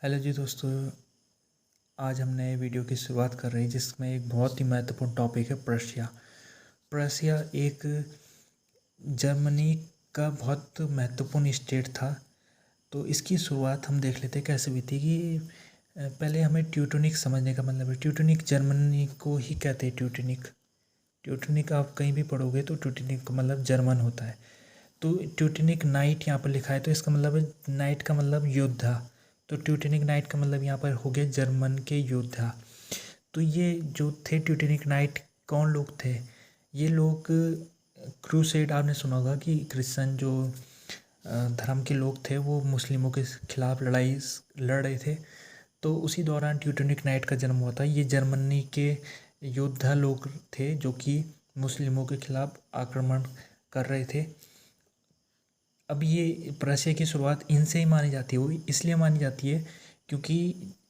Hello जी दोस्तों। आज हम नए वीडियो की शुरुआत कर रहे हैं जिसमें एक बहुत ही महत्वपूर्ण टॉपिक है प्रशिया। प्रशिया एक जर्मनी का बहुत महत्वपूर्ण स्टेट था। तो इसकी शुरुआत हम देख लेते हैं कैसे हुई थी कि पहले हमें ट्यूटोनिक समझने का मतलब है। ट्यूटोनिक जर्मनी को ही कहते हैं। ट्यूटोनिक ट्यूटोनिक आप कहीं भी पढ़ोगे तो ट्यूटोनिक का मतलब जर्मन होता है। तो ट्यूटोनिक नाइट यहाँ पर लिखा है तो इसका मतलब है नाइट का मतलब योद्धा। तो ट्यूटोनिक नाइट का मतलब यहाँ पर हो गया जर्मन के योद्धा। तो ये जो थे ट्यूटोनिक नाइट कौन लोग थे? ये लोग क्रूसेड, आपने सुना होगा कि क्रिश्चियन जो धर्म के लोग थे वो मुस्लिमों के खिलाफ लड़ रहे थे। तो उसी दौरान ट्यूटोनिक नाइट का जन्म हुआ था। ये जर्मनी के योद्धा लोग थे जो कि मुस्लिमों के खिलाफ आक्रमण कर रहे थे। अब ये प्रशिया की शुरुआत इनसे ही मानी जाती है। वो इसलिए मानी जाती है क्योंकि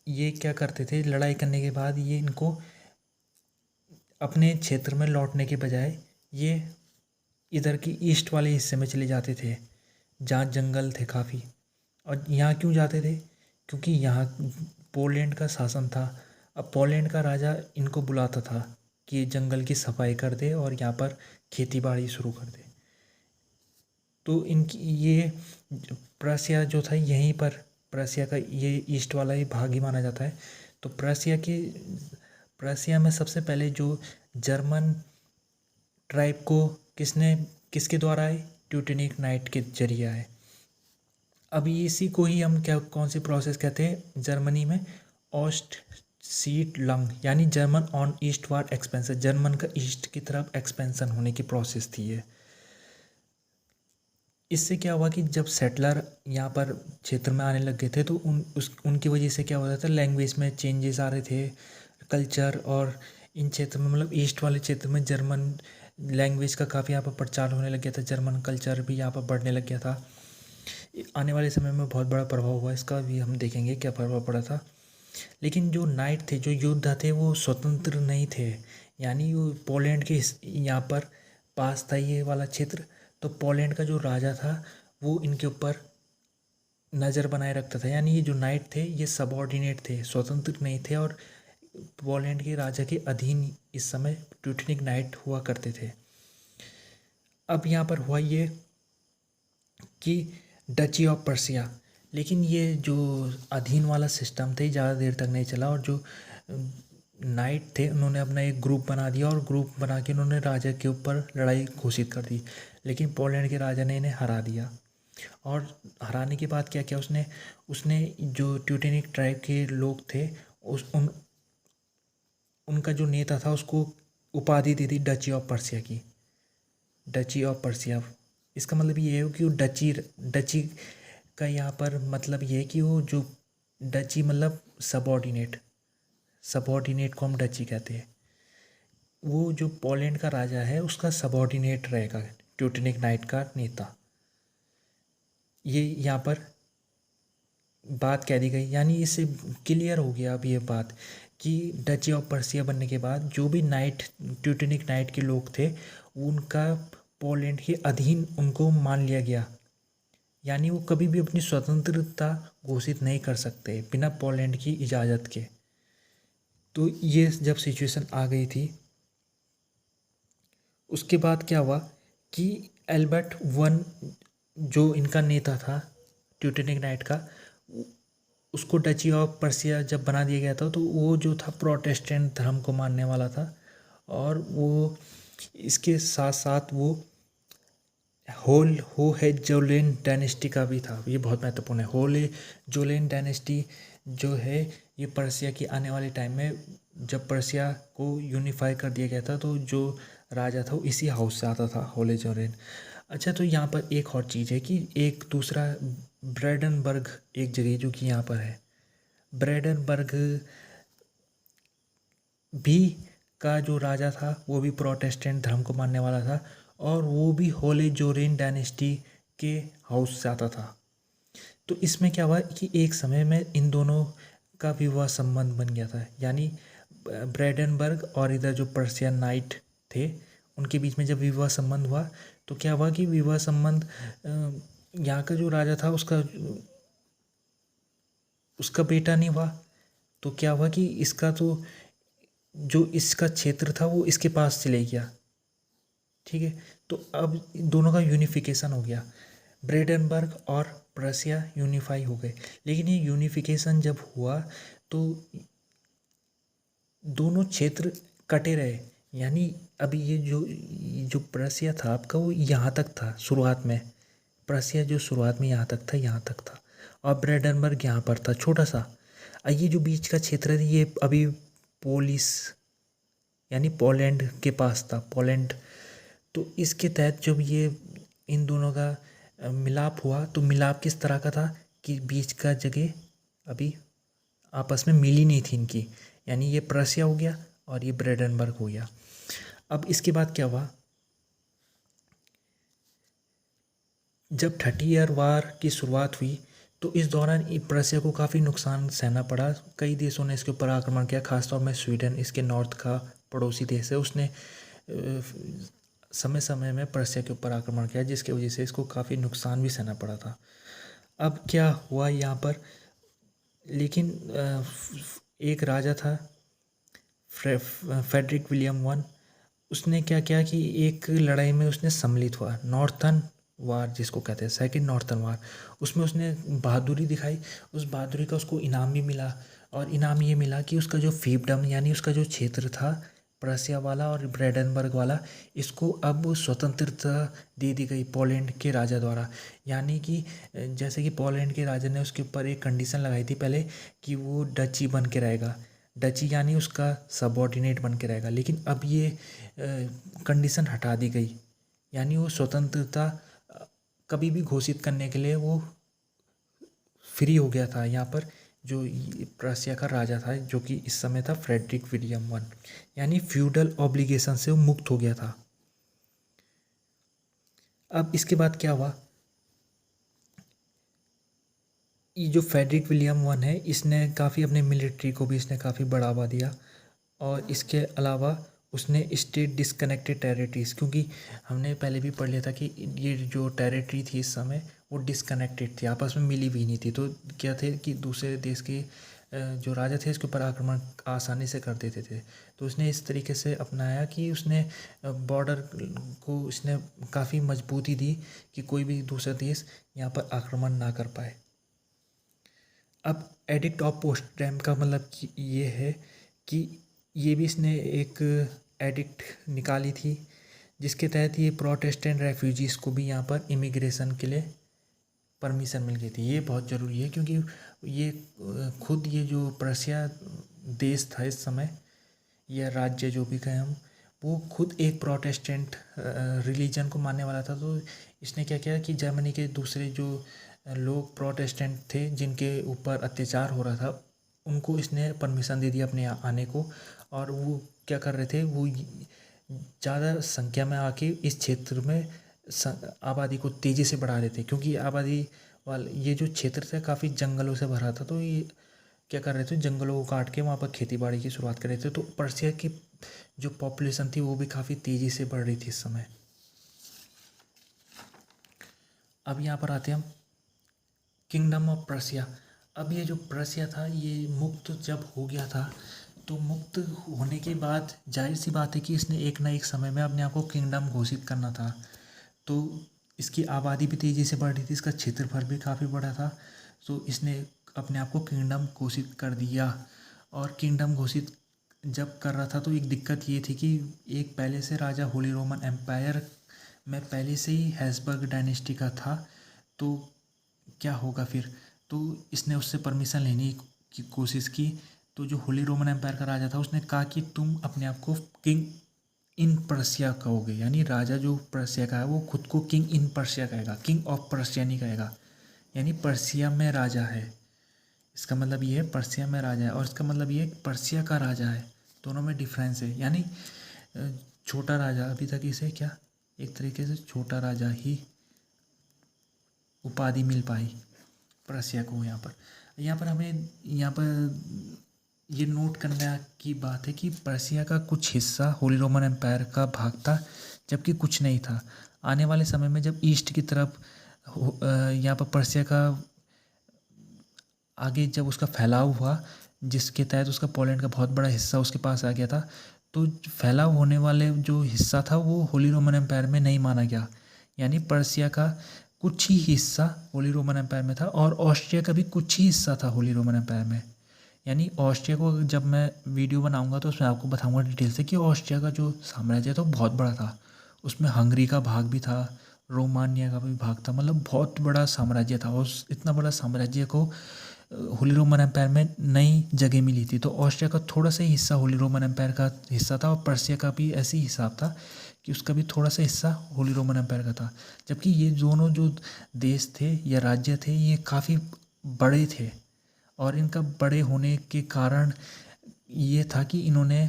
ये क्या करते थे, लड़ाई करने के बाद ये इनको अपने क्षेत्र में लौटने के बजाय ये इधर की ईस्ट वाले हिस्से में चले जाते थे जहाँ जंगल थे काफ़ी। और यहाँ क्यों जाते थे? क्योंकि यहाँ पोलैंड का शासन था। अब पोलैंड का राजा इनको बुलाता था कि ये जंगल की सफाई कर दे और यहाँ पर खेती बाड़ी शुरू कर दे। तो इनकी ये प्रशिया जो था यहीं पर, प्रशिया का ये ईस्ट वाला ही भाग ही माना जाता है। तो प्रशिया में सबसे पहले जो जर्मन ट्राइब को किसके द्वारा आए? ट्यूटोनिक नाइट के जरिए आए। अब इसी को ही हम कौन सी प्रोसेस कहते हैं जर्मनी में? ऑस्ट सीट लंग, यानी German on east ward expansion. German का ईस्ट की तरफ एक्सपेंशन होने की प्रोसेस थी ये। इससे क्या हुआ कि जब सेटलर यहाँ पर क्षेत्र में आने लग गए थे तो उनकी वजह से क्या हो रहा था, लैंग्वेज में चेंजेस आ रहे थे, कल्चर। और इन क्षेत्र में मतलब ईस्ट वाले क्षेत्र में जर्मन लैंग्वेज का काफ़ी यहाँ पर प्रचार होने लग गया था। जर्मन कल्चर भी यहाँ पर बढ़ने लग गया था। आने वाले समय में बहुत बड़ा प्रभाव हुआ इसका भी, हम देखेंगे क्या प्रभाव पड़ा था। लेकिन जो नाइट थे, जो योद्धा थे, वो स्वतंत्र नहीं थे। यानी वो पोलैंड के यहाँ पर पास था ये वाला क्षेत्र। तो पोलैंड का जो राजा था वो इनके ऊपर नज़र बनाए रखता था। यानी ये जो नाइट थे ये सबऑर्डिनेट थे, स्वतंत्र नहीं थे और पोलैंड के राजा के अधीन इस समय ट्यूटनिक नाइट हुआ करते थे। अब यहाँ पर हुआ ये कि डची ऑफ पर्सिया, लेकिन ये जो अधीन वाला सिस्टम थे ज़्यादा देर तक नहीं चला। और जो नाइट थे उन्होंने अपना एक ग्रुप बना दिया और ग्रुप बना के उन्होंने राजा के ऊपर लड़ाई घोषित कर दी। लेकिन पोलैंड के राजा ने इन्हें हरा दिया। और हराने के बाद क्या किया उसने उसने जो ट्यूटेनिक ट्राइब के लोग थे उनका जो नेता था उसको उपाधि दी थी डची ऑफ पर्सिया की। डची ऑफ पर्सिया, इसका मतलब ये है कि वो डची का यहाँ पर मतलब ये है कि वो जो डची मतलब सबऑर्डिनेट को हम डची कहते हैं। वो जो पोलैंड का राजा है उसका सबऑर्डिनेट रहेगा ट्यूटनिक नाइट का नेता। ये यहाँ पर बात कह दी गई। यानी इससे क्लियर हो गया अब ये बात कि डची ऑफ पर्सिया बनने के बाद जो भी ट्यूटनिक नाइट के लोग थे उनका पोलैंड के अधीन उनको मान लिया गया। यानी वो कभी भी अपनी स्वतंत्रता घोषित नहीं कर सकते बिना पोलैंड की इजाज़त के। तो ये जब सिचुएशन आ गई थी उसके बाद क्या हुआ कि एल्बर्ट वन जो इनका नेता था ट्यूटनिक नाइट का, उसको डची ऑफ पर्सिया जब बना दिया गया था तो वो जो था प्रोटेस्टेंट धर्म को मानने वाला था। और वो इसके साथ साथ वो होहेजोलेन डायनेस्टी का भी था। ये बहुत महत्वपूर्ण है। होहेजोलेन डायनेस्टी जो है ये पर्सिया की आने वाले टाइम में जब पर्सिया को यूनिफाई कर दिया गया था तो जो राजा था वो इसी हाउस से आता था, होहेजोलेन। अच्छा, तो यहाँ पर एक और चीज़ है कि एक दूसरा ब्रेडनबर्ग एक जगह जो कि यहाँ पर है, ब्रेडनबर्ग भी का जो राजा था वो भी प्रोटेस्टेंट धर्म को मानने वाला था और वो भी होहेजोलेन डायनेस्टी के हाउस से आता था। तो इसमें क्या हुआ कि एक समय में इन दोनों का विवाह संबंध बन गया था। यानी ब्रेडनबर्ग और इधर जो पर्सियन नाइट थे उनके बीच में जब विवाह संबंध हुआ तो क्या हुआ कि विवाह संबंध यहाँ का जो राजा था उसका बेटा नहीं हुआ तो क्या हुआ कि इसका तो जो इसका क्षेत्र था वो इसके पास चले गया। ठीक है, तो अब दोनों का यूनिफिकेशन हो गया, ब्रेडेनबर्ग और प्रसिया यूनिफाई हो गए। लेकिन ये यूनिफिकेशन जब हुआ तो दोनों क्षेत्र कटे रहे। यानी अभी ये जो प्रसिया था आपका वो यहाँ तक था शुरुआत में, प्रसिया जो शुरुआत में यहाँ तक था, यहाँ तक था, और ब्रेडेनबर्ग यहाँ पर था छोटा सा। ये जो बीच का क्षेत्र है ये अभी पोलिस यानी पोलैंड के पास था, पोलैंड। तो इसके तहत जब ये इन दोनों का मिलाप हुआ तो मिलाप किस तरह का था कि बीच का जगह अभी आपस में मिली नहीं थी इनकी, यानी ये प्रसिया हो गया और ये ब्रेडेनबर्ग हो गया। अब इसके बाद क्या हुआ, जब 30 ईयर वार की शुरुआत हुई तो इस दौरान प्रसिया को काफ़ी नुकसान सहना पड़ा। कई देशों ने इसके ऊपर आक्रमण किया, खासतौर में स्वीडन इसके नॉर्थ का पड़ोसी देश है, उसने समय समय में प्रसिया के ऊपर आक्रमण किया, जिसकी वजह से इसको काफ़ी नुकसान भी सहना पड़ा था। अब क्या हुआ यहाँ पर, लेकिन एक राजा था फ्रेडरिक विलियम वन, उसने क्या किया कि एक लड़ाई में उसने सम्मिलित हुआ, नॉर्थर्न वार जिसको कहते हैं, सेकंड नॉर्थर्न वार। उसमें उसने बहादुरी दिखाई, उस बहादुरी का उसको इनाम भी मिला। और इनाम ये मिला कि उसका जो फील्डम यानी उसका जो क्षेत्र था प्रसिया वाला और ब्रेडेनबर्ग वाला, इसको अब स्वतंत्रता दे दी गई पोलैंड के राजा द्वारा। यानी कि जैसे कि पोलैंड के राजा ने उसके ऊपर एक कंडीशन लगाई थी पहले कि वो डची बन के रहेगा, डची यानी उसका सबऑर्डिनेट बन के रहेगा। लेकिन अब ये कंडीशन हटा दी गई, यानी वो स्वतंत्रता कभी भी घोषित करने के लिए वो फ्री हो गया था। यहाँ पर जो प्रसिया का राजा था जो कि इस समय था फ्रेडरिक विलियम वन, यानी फ्यूडल ऑब्लिगेशन से वो मुक्त हो गया था। अब इसके बाद क्या हुआ, ये जो फ्रेडरिक विलियम वन है इसने काफ़ी अपने मिलिट्री को भी इसने काफ़ी बढ़ावा दिया। और इसके अलावा उसने स्टेट डिस्कनेक्टेड टेरिटरीज, क्योंकि हमने पहले भी पढ़ लिया था कि ये जो टेरिटरी थी इस समय वो डिस्कनेक्टेड थी, आपस में मिली भी नहीं थी। तो क्या थे कि दूसरे देश के जो राजा थे इसके ऊपर आक्रमण आसानी से कर देते थे। तो उसने इस तरीके से अपनाया कि उसने बॉर्डर को उसने काफ़ी मजबूती दी कि कोई भी दूसरा देश यहाँ पर आक्रमण ना कर पाए। अब एडिक्ट ऑफ पोट्सडैम का मतलब कि ये है कि ये भी इसने एक एडिक्ट निकाली थी जिसके तहत ये प्रोटेस्टेंट रेफ्यूजीज़ को भी यहाँ पर इमिग्रेशन के लिए परमिशन मिल गई थी। ये बहुत ज़रूरी है क्योंकि ये खुद ये जो प्रसिया देश था इस समय, या राज्य जो भी कहें हम, वो खुद एक प्रोटेस्टेंट रिलीजन को मानने वाला था। तो इसने क्या किया कि जर्मनी के दूसरे जो लोग प्रोटेस्टेंट थे जिनके ऊपर अत्याचार हो रहा था उनको इसने परमिशन दे दी अपने यहाँ आने को। और वो क्या कर रहे थे, वो ज़्यादा संख्या में आके इस क्षेत्र में आबादी को तेज़ी से बढ़ा रहे थे, क्योंकि आबादी वाले ये जो क्षेत्र था काफ़ी जंगलों से भरा था। तो ये क्या कर रहे थे, जंगलों को काट के वहाँ पर खेती बाड़ी की शुरुआत कर रहे थे। तो पर्सिया की जो पॉपुलेशन थी वो भी काफ़ी तेज़ी से बढ़ रही थी इस समय। अब यहाँ पर आते हैं हम किंगडम ऑफ प्रसिया। अब ये जो प्रसिया था ये मुक्त जब हो गया था, तो मुक्त होने के बाद जाहिर सी बात है कि इसने एक ना एक समय में अपने आप को किंगडम घोषित करना था। तो इसकी आबादी भी तेज़ी से बढ़ रही थी, इसका क्षेत्रफल भी काफ़ी बड़ा था। तो इसने अपने आप को किंगडम घोषित कर दिया। और किंगडम घोषित जब कर रहा था तो एक दिक्कत ये थी कि एक पहले से राजा होली रोमन एम्पायर में पहले से ही हैब्सबर्ग डायनेस्टी का था। तो क्या होगा फिर, तो इसने उससे परमिशन लेने की कोशिश की। तो जो होली रोमन एम्पायर का राजा था उसने कहा कि तुम अपने आप को किंग इन पर्सिया कहोगे, यानी राजा जो पर्सिया का है वो खुद को किंग इन पर्सिया कहेगा, किंग ऑफ पर्सिया नहीं कहेगा। यानी पर्सिया में राजा है, इसका मतलब ये है पर्सिया में राजा है, और इसका मतलब ये है पर्सिया का राजा है। दोनों में डिफरेंस है। यानी छोटा राजा, अभी तक इसे क्या एक तरीके से छोटा राजा ही उपाधि मिल पाई पर्सिया को। यहाँ पर हमें यहाँ पर ये नोट करने की बात है कि पर्सिया का कुछ हिस्सा होली रोमन एम्पायर का भाग था जबकि कुछ नहीं था। आने वाले समय में जब ईस्ट की तरफ यहाँ पर पर्सिया का आगे जब उसका फैलाव हुआ, जिसके तहत उसका पोलैंड का बहुत बड़ा हिस्सा उसके पास आ गया था, तो फैलाव होने वाले जो हिस्सा था वो होली रोमन एम्पायर में नहीं माना गया। यानी पर्सिया का कुछ ही हिस्सा होली रोमन एम्पायर में था और ऑस्ट्रिया का भी कुछ ही हिस्सा था होली रोमन एम्पायर में। यानी ऑस्ट्रिया को जब मैं वीडियो बनाऊंगा तो उसमें आपको बताऊंगा डिटेल से कि ऑस्ट्रिया का जो साम्राज्य था वो बहुत बड़ा था। उसमें हंगरी का भाग भी था, रोमानिया का भी भाग था, मतलब बहुत बड़ा साम्राज्य था। उस इतना बड़ा साम्राज्य को होली रोमन एम्पायर में नई जगह मिली थी। तो ऑस्ट्रिया का थोड़ा सा ही हिस्सा होली रोमन एम्पायर का हिस्सा था और पर्सिया का भी ऐसे ही हिसाब था कि उसका भी थोड़ा सा हिस्सा होली रोमन एम्पायर का था। जबकि ये दोनों जो देश थे या राज्य थे ये काफ़ी बड़े थे और इनका बड़े होने के कारण ये था कि इन्होंने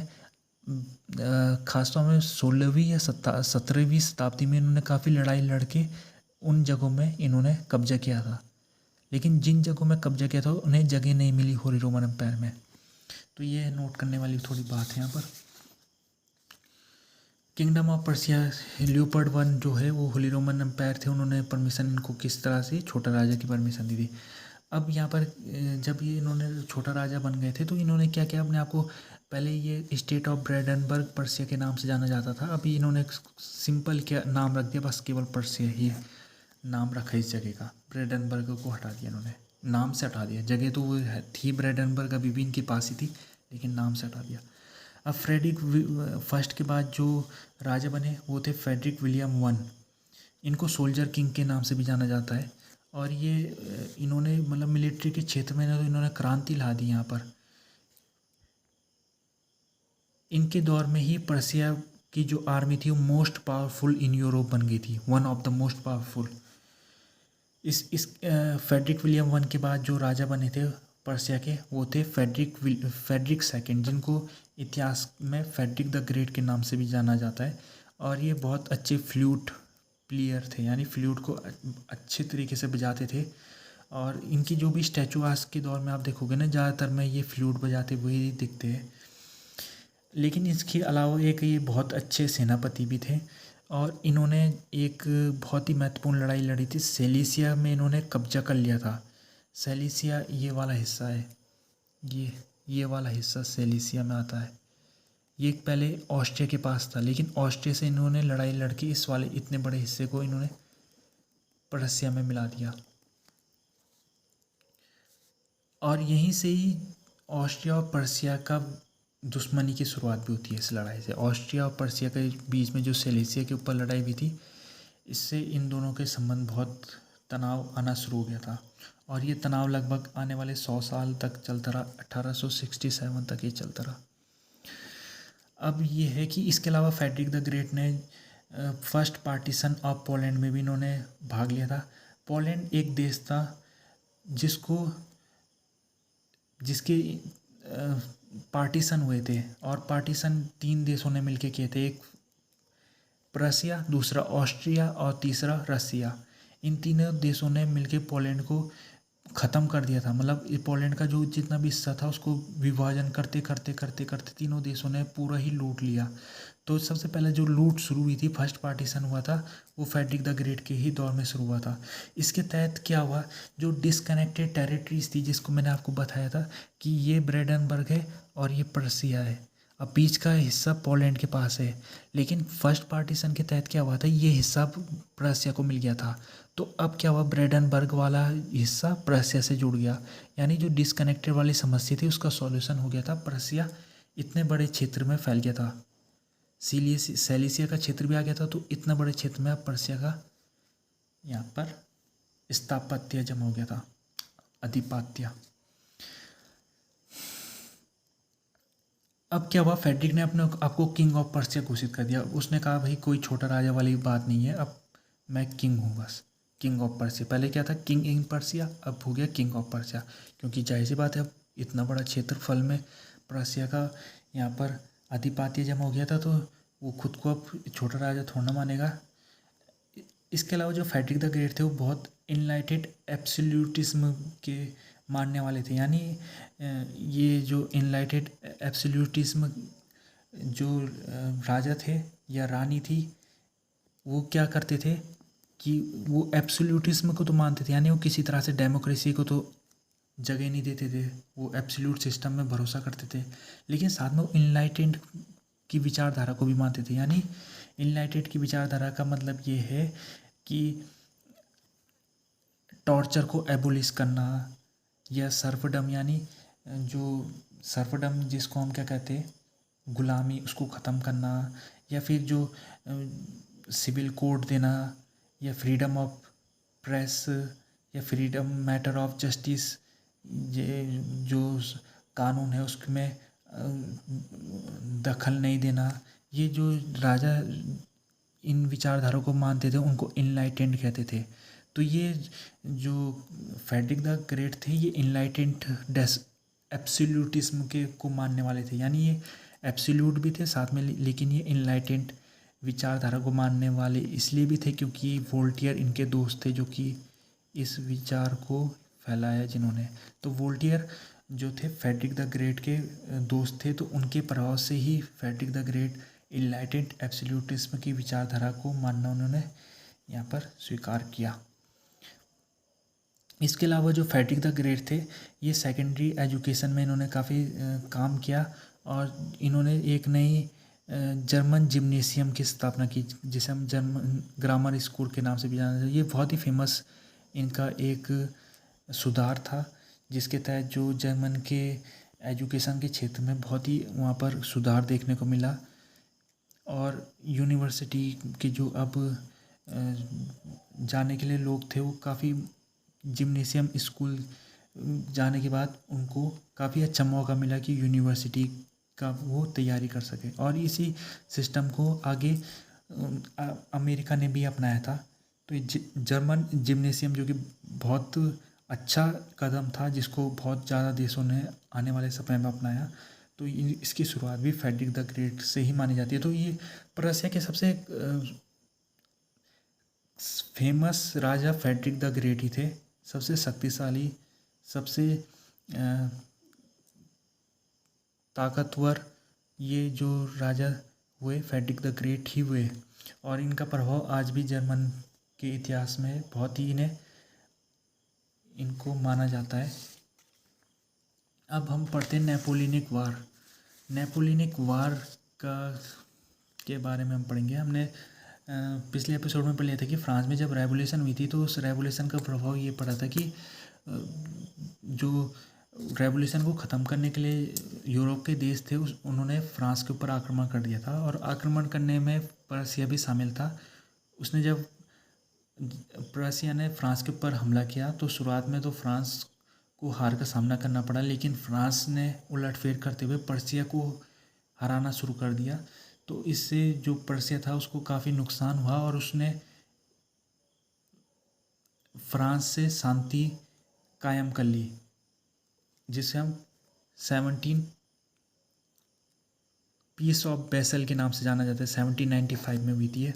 खासतौर में 16वीं या 17वीं शताब्दी में इन्होंने काफ़ी लड़ाई लड़के उन जगहों में इन्होंने कब्जा किया था। लेकिन जिन जगहों में कब्जा किया था उन्हें जगह नहीं मिली होली रोमन एम्पायर में। तो ये नोट करने वाली थोड़ी बात है यहाँ पर। Kingdom of Persia Leopold one जो है वो होली रोमन एम्पायर थे, उन्होंने परमिशन इनको किस तरह से छोटा राजा की परमिशन दी थी। अब यहाँ पर जब ये इन्होंने छोटा राजा बन गए थे तो इन्होंने क्या किया अपने आप को, पहले ये स्टेट ऑफ ब्रेडेनबर्ग पर्सिया के नाम से जाना जाता था। अभी इन्होंने सिंपल क्या नाम रख दिया, बस केवल पर्सिया ही नाम रखा इस जगह का। ब्रेडेनबर्ग को हटा दिया इन्होंने, नाम से हटा दिया। जगह तो वो थी ब्रेडेनबर्ग, अभी भी इनके पास ही थी, लेकिन नाम से हटा दिया। अब फ्रेडरिक फर्स्ट के बाद जो राजा बने वो थे फ्रेडरिक विलियम वन। इनको सोल्जर किंग के नाम से भी जाना जाता है। और ये इन्होंने मतलब मिलिट्री के क्षेत्र में ना तो इन्होंने क्रांति ला दी यहाँ पर। इनके दौर में ही पर्सिया की जो आर्मी थी वो मोस्ट पावरफुल इन यूरोप बन गई थी, one of the most powerful. इस फेडरिक विलियम वन के बाद जो राजा बने थे पर्सिया के वो थे फेडरिक सेकंड, जिनको इतिहास में फेडरिक द ग्रेट के नाम से भी जाना जाता है। और ये बहुत अच्छे फ्लूट प्लेयर थे, यानी फ्लूट को अच्छे तरीके से बजाते थे। और इनकी जो भी स्टैचू आज के दौर में आप देखोगे ना, ज़्यादातर में ये फ्लूट बजाते हुए ही दिखते हैं। लेकिन इसके अलावा एक ये बहुत अच्छे सेनापति भी थे और इन्होंने एक बहुत ही महत्वपूर्ण लड़ाई लड़ी थी। सेलिसिया में इन्होंने कब्जा कर लिया था। सेलिसिया ये वाला हिस्सा है, ये वाला हिस्सा सेलिसिया में आता है। ये पहले ऑस्ट्रिया के पास था, लेकिन ऑस्ट्रिया से इन्होंने लड़ाई लड़के इस वाले इतने बड़े हिस्से को इन्होंने पर्सिया में मिला दिया। और यहीं से ही ऑस्ट्रिया और पर्सिया का दुश्मनी की शुरुआत भी होती है इस लड़ाई से। ऑस्ट्रिया और पर्सिया के बीच में जो सेलेसिया के ऊपर लड़ाई हुई थी, इससे इन दोनों के संबंध बहुत तनाव आना शुरू हो गया था। और ये तनाव लगभग आने वाले 100 साल तक चलता रहा, 1867 तक ये चलता रहा। अब ये है कि इसके अलावा फ्रेडरिक द ग्रेट ने फर्स्ट पार्टीशन ऑफ पोलैंड में भी इन्होंने भाग लिया था। पोलैंड एक देश था जिसके पार्टीशन हुए थे, और पार्टीशन 3 देशों ने मिलकर किए थे। एक प्रसिया, दूसरा ऑस्ट्रिया और तीसरा रसिया। इन तीनों देशों ने मिलकर पोलैंड को ख़त्म कर दिया था। मतलब पोलैंड का जो जितना भी हिस्सा था उसको विभाजन करते करते करते करते तीनों देशों ने पूरा ही लूट लिया। तो सबसे पहले जो लूट शुरू हुई थी, फर्स्ट पार्टीशन हुआ था, वो फ्रेडरिक द ग्रेट के ही दौर में शुरू हुआ था। इसके तहत क्या हुआ, जो डिसकनेक्टेड टेरिटरीज थी, जिसको मैंने आपको बताया था कि ये ब्रेडेनबर्ग है और ये पर्सिया है, अब बीच का हिस्सा पोलैंड के पास है। लेकिन फर्स्ट पार्टीशन के तहत क्या हुआ था, ये हिस्सा प्रसिया को मिल गया था। तो अब क्या हुआ, ब्रेडेनबर्ग वाला हिस्सा प्रसिया से जुड़ गया। यानी जो डिसकनेक्टेड वाली समस्या थी उसका सॉल्यूशन हो गया था। प्रसिया इतने बड़े क्षेत्र में फैल गया था, सेलिसिया का क्षेत्र भी आ गया था। तो इतना बड़े क्षेत्र में अब पर्सिया का यहाँ पर स्थापत्य जमा हो गया था, अधिपत्य। अब क्या हुआ, फ्रेडरिक ने अपने आपको किंग ऑफ पर्सिया घोषित कर दिया। उसने कहा भाई कोई छोटा राजा वाली बात नहीं है, अब मैं किंग हूँ, बस किंग ऑफ पर्सिया। पहले क्या था, किंग इन पर्सिया, अब हो गया किंग ऑफ पर्सिया। क्योंकि जाहिर सी बात है, अब इतना बड़ा क्षेत्रफल में पर्सिया का यहाँ पर अधिपत्य जमा हो गया था, तो वो खुद को अब छोटा राजा थोड़ा ना मानेगा। इसके अलावा जो फ्रेडरिक द ग्रेट थे वो बहुत इनलाइटेड एब्सोल्यूटिज्म के मानने वाले थे। यानी ये जो इनलाइटेड एब्सोल्यूटिज्म जो राजा थे या रानी थी, वो क्या करते थे कि वो एब्सोल्यूटिज्म को तो मानते थे, यानी वो किसी तरह से डेमोक्रेसी को तो जगह नहीं देते थे, वो एब्सोल्यूट सिस्टम में भरोसा करते थे, लेकिन साथ में वो इनलाइटेंड की विचारधारा को भी मानते थे। यानी इनलाइटेंड की विचारधारा का मतलब ये है कि टॉर्चर को एबोलिश करना, या सर्फडम, यानी जो सर्फडम जिसको हम क्या कहते हैं, गुलामी, उसको ख़त्म करना, या फिर जो सिविल कोड देना, या फ्रीडम ऑफ प्रेस, या फ्रीडम मैटर ऑफ जस्टिस, ये जो कानून है उसमें दखल नहीं देना। ये जो राजा इन विचारधारा को मानते थे उनको इनलाइटेंड कहते थे। तो ये जो फ्रेडरिक द ग्रेट थे ये इनलाइटेंड एब्सोल्यूटिज्म के को मानने वाले थे। यानी ये एब्सोल्यूट भी थे साथ में, लेकिन ये इनलाइटेंड विचारधारा को मानने वाले इसलिए भी थे क्योंकि वोल्टियर इनके दोस्त थे, जो कि इस विचार को फैलाया जिन्होंने। तो वोल्टियर जो थे फ्रेडरिक द ग्रेट के दोस्त थे, तो उनके प्रभाव से ही Frederick the great enlightened absolutism की विचारधारा को मानना उन्होंने यहाँ पर स्वीकार किया। इसके अलावा जो फ्रेडरिक द ग्रेट थे ये सेकेंडरी एजुकेशन में इन्होंने काफ़ी काम किया, और इन्होंने एक नई जर्मन जिम्नेशियम की स्थापना की, जिसे हम जर्मन ग्रामर स्कूल के नाम से भी जाना जाता है। ये बहुत ही फेमस इनका एक सुधार था, जिसके तहत जो जर्मन के एजुकेशन के क्षेत्र में बहुत ही वहाँ पर सुधार देखने को मिला। और यूनिवर्सिटी के जो अब जाने के लिए लोग थे वो काफ़ी जिम्नेशियम स्कूल जाने के बाद उनको काफ़ी अच्छा मौका मिला कि यूनिवर्सिटी का वो तैयारी कर सके। और इसी सिस्टम को आगे अमेरिका ने भी अपनाया था। तो ये जर्मन जिम्नेशियम जो कि बहुत अच्छा कदम था, जिसको बहुत ज़्यादा देशों ने आने वाले समय में अपनाया। तो इसकी शुरुआत भी फ्रेडरिक द ग्रेट से ही मानी जाती है। तो ये प्रशिया के सबसे फेमस राजा फ्रेडरिक द ग्रेट ही थे, सबसे शक्तिशाली, सबसे ताकतवर ये जो राजा हुए फ्रेडरिक द ग्रेट ही हुए। और इनका प्रभाव आज भी जर्मन के इतिहास में बहुत ही इनको माना जाता है। अब हम पढ़ते हैं नेपोलियनिक वार। नेपोलियनिक वार का के बारे में हम पढ़ेंगे। हमने पिछले एपिसोड में पढ़ लिया था कि फ्रांस में जब रेवोल्यूशन हुई थी तो उस रेवोल्यूशन का प्रभाव ये पड़ा था कि जो रेवोल्यूशन को ख़त्म करने के लिए यूरोप के देश थे उन्होंने फ्रांस के ऊपर आक्रमण कर दिया था, और आक्रमण करने में प्रशिया भी शामिल था। उसने जब प्रशिया ने फ्रांस के ऊपर हमला किया तो शुरुआत में तो फ्रांस को हार का सामना करना पड़ा, लेकिन फ्रांस ने उलटफेर करते हुए प्रशिया को हराना शुरू कर दिया। तो इससे जो प्रशिया था उसको काफ़ी नुकसान हुआ, और उसने फ्रांस से शांति कायम कर ली, जिसे हम 17 पीस ऑफ बेसल के नाम से जाना जाता है। 1795 में हुई थी है।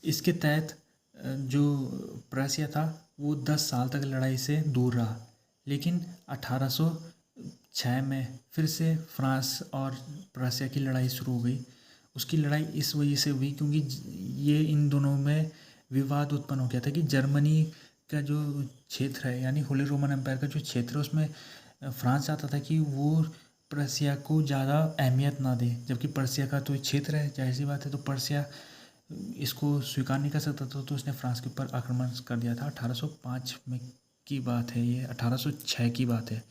इसके तहत जो प्रशिया था वो 10 साल तक लड़ाई से दूर रहा, लेकिन 1806 में फिर से फ्रांस और प्रशिया की लड़ाई शुरू हो गई। उसकी लड़ाई इस वजह से हुई क्योंकि ये इन दोनों में विवाद उत्पन्न हो गया था कि जर्मनी का जो क्षेत्र है, यानी होली रोमन एम्पायर का जो क्षेत्र है, उसमें फ्रांस चाहता था कि वो प्रशिया को ज़्यादा अहमियत ना दे, जबकि प्रशिया का तो क्षेत्र है, जाहिर सी बात है। तो प्रशिया इसको स्वीकार नहीं कर सकता था, तो उसने फ्रांस के ऊपर आक्रमण कर दिया था। 1805 में की बात है, ये 1806 की बात है।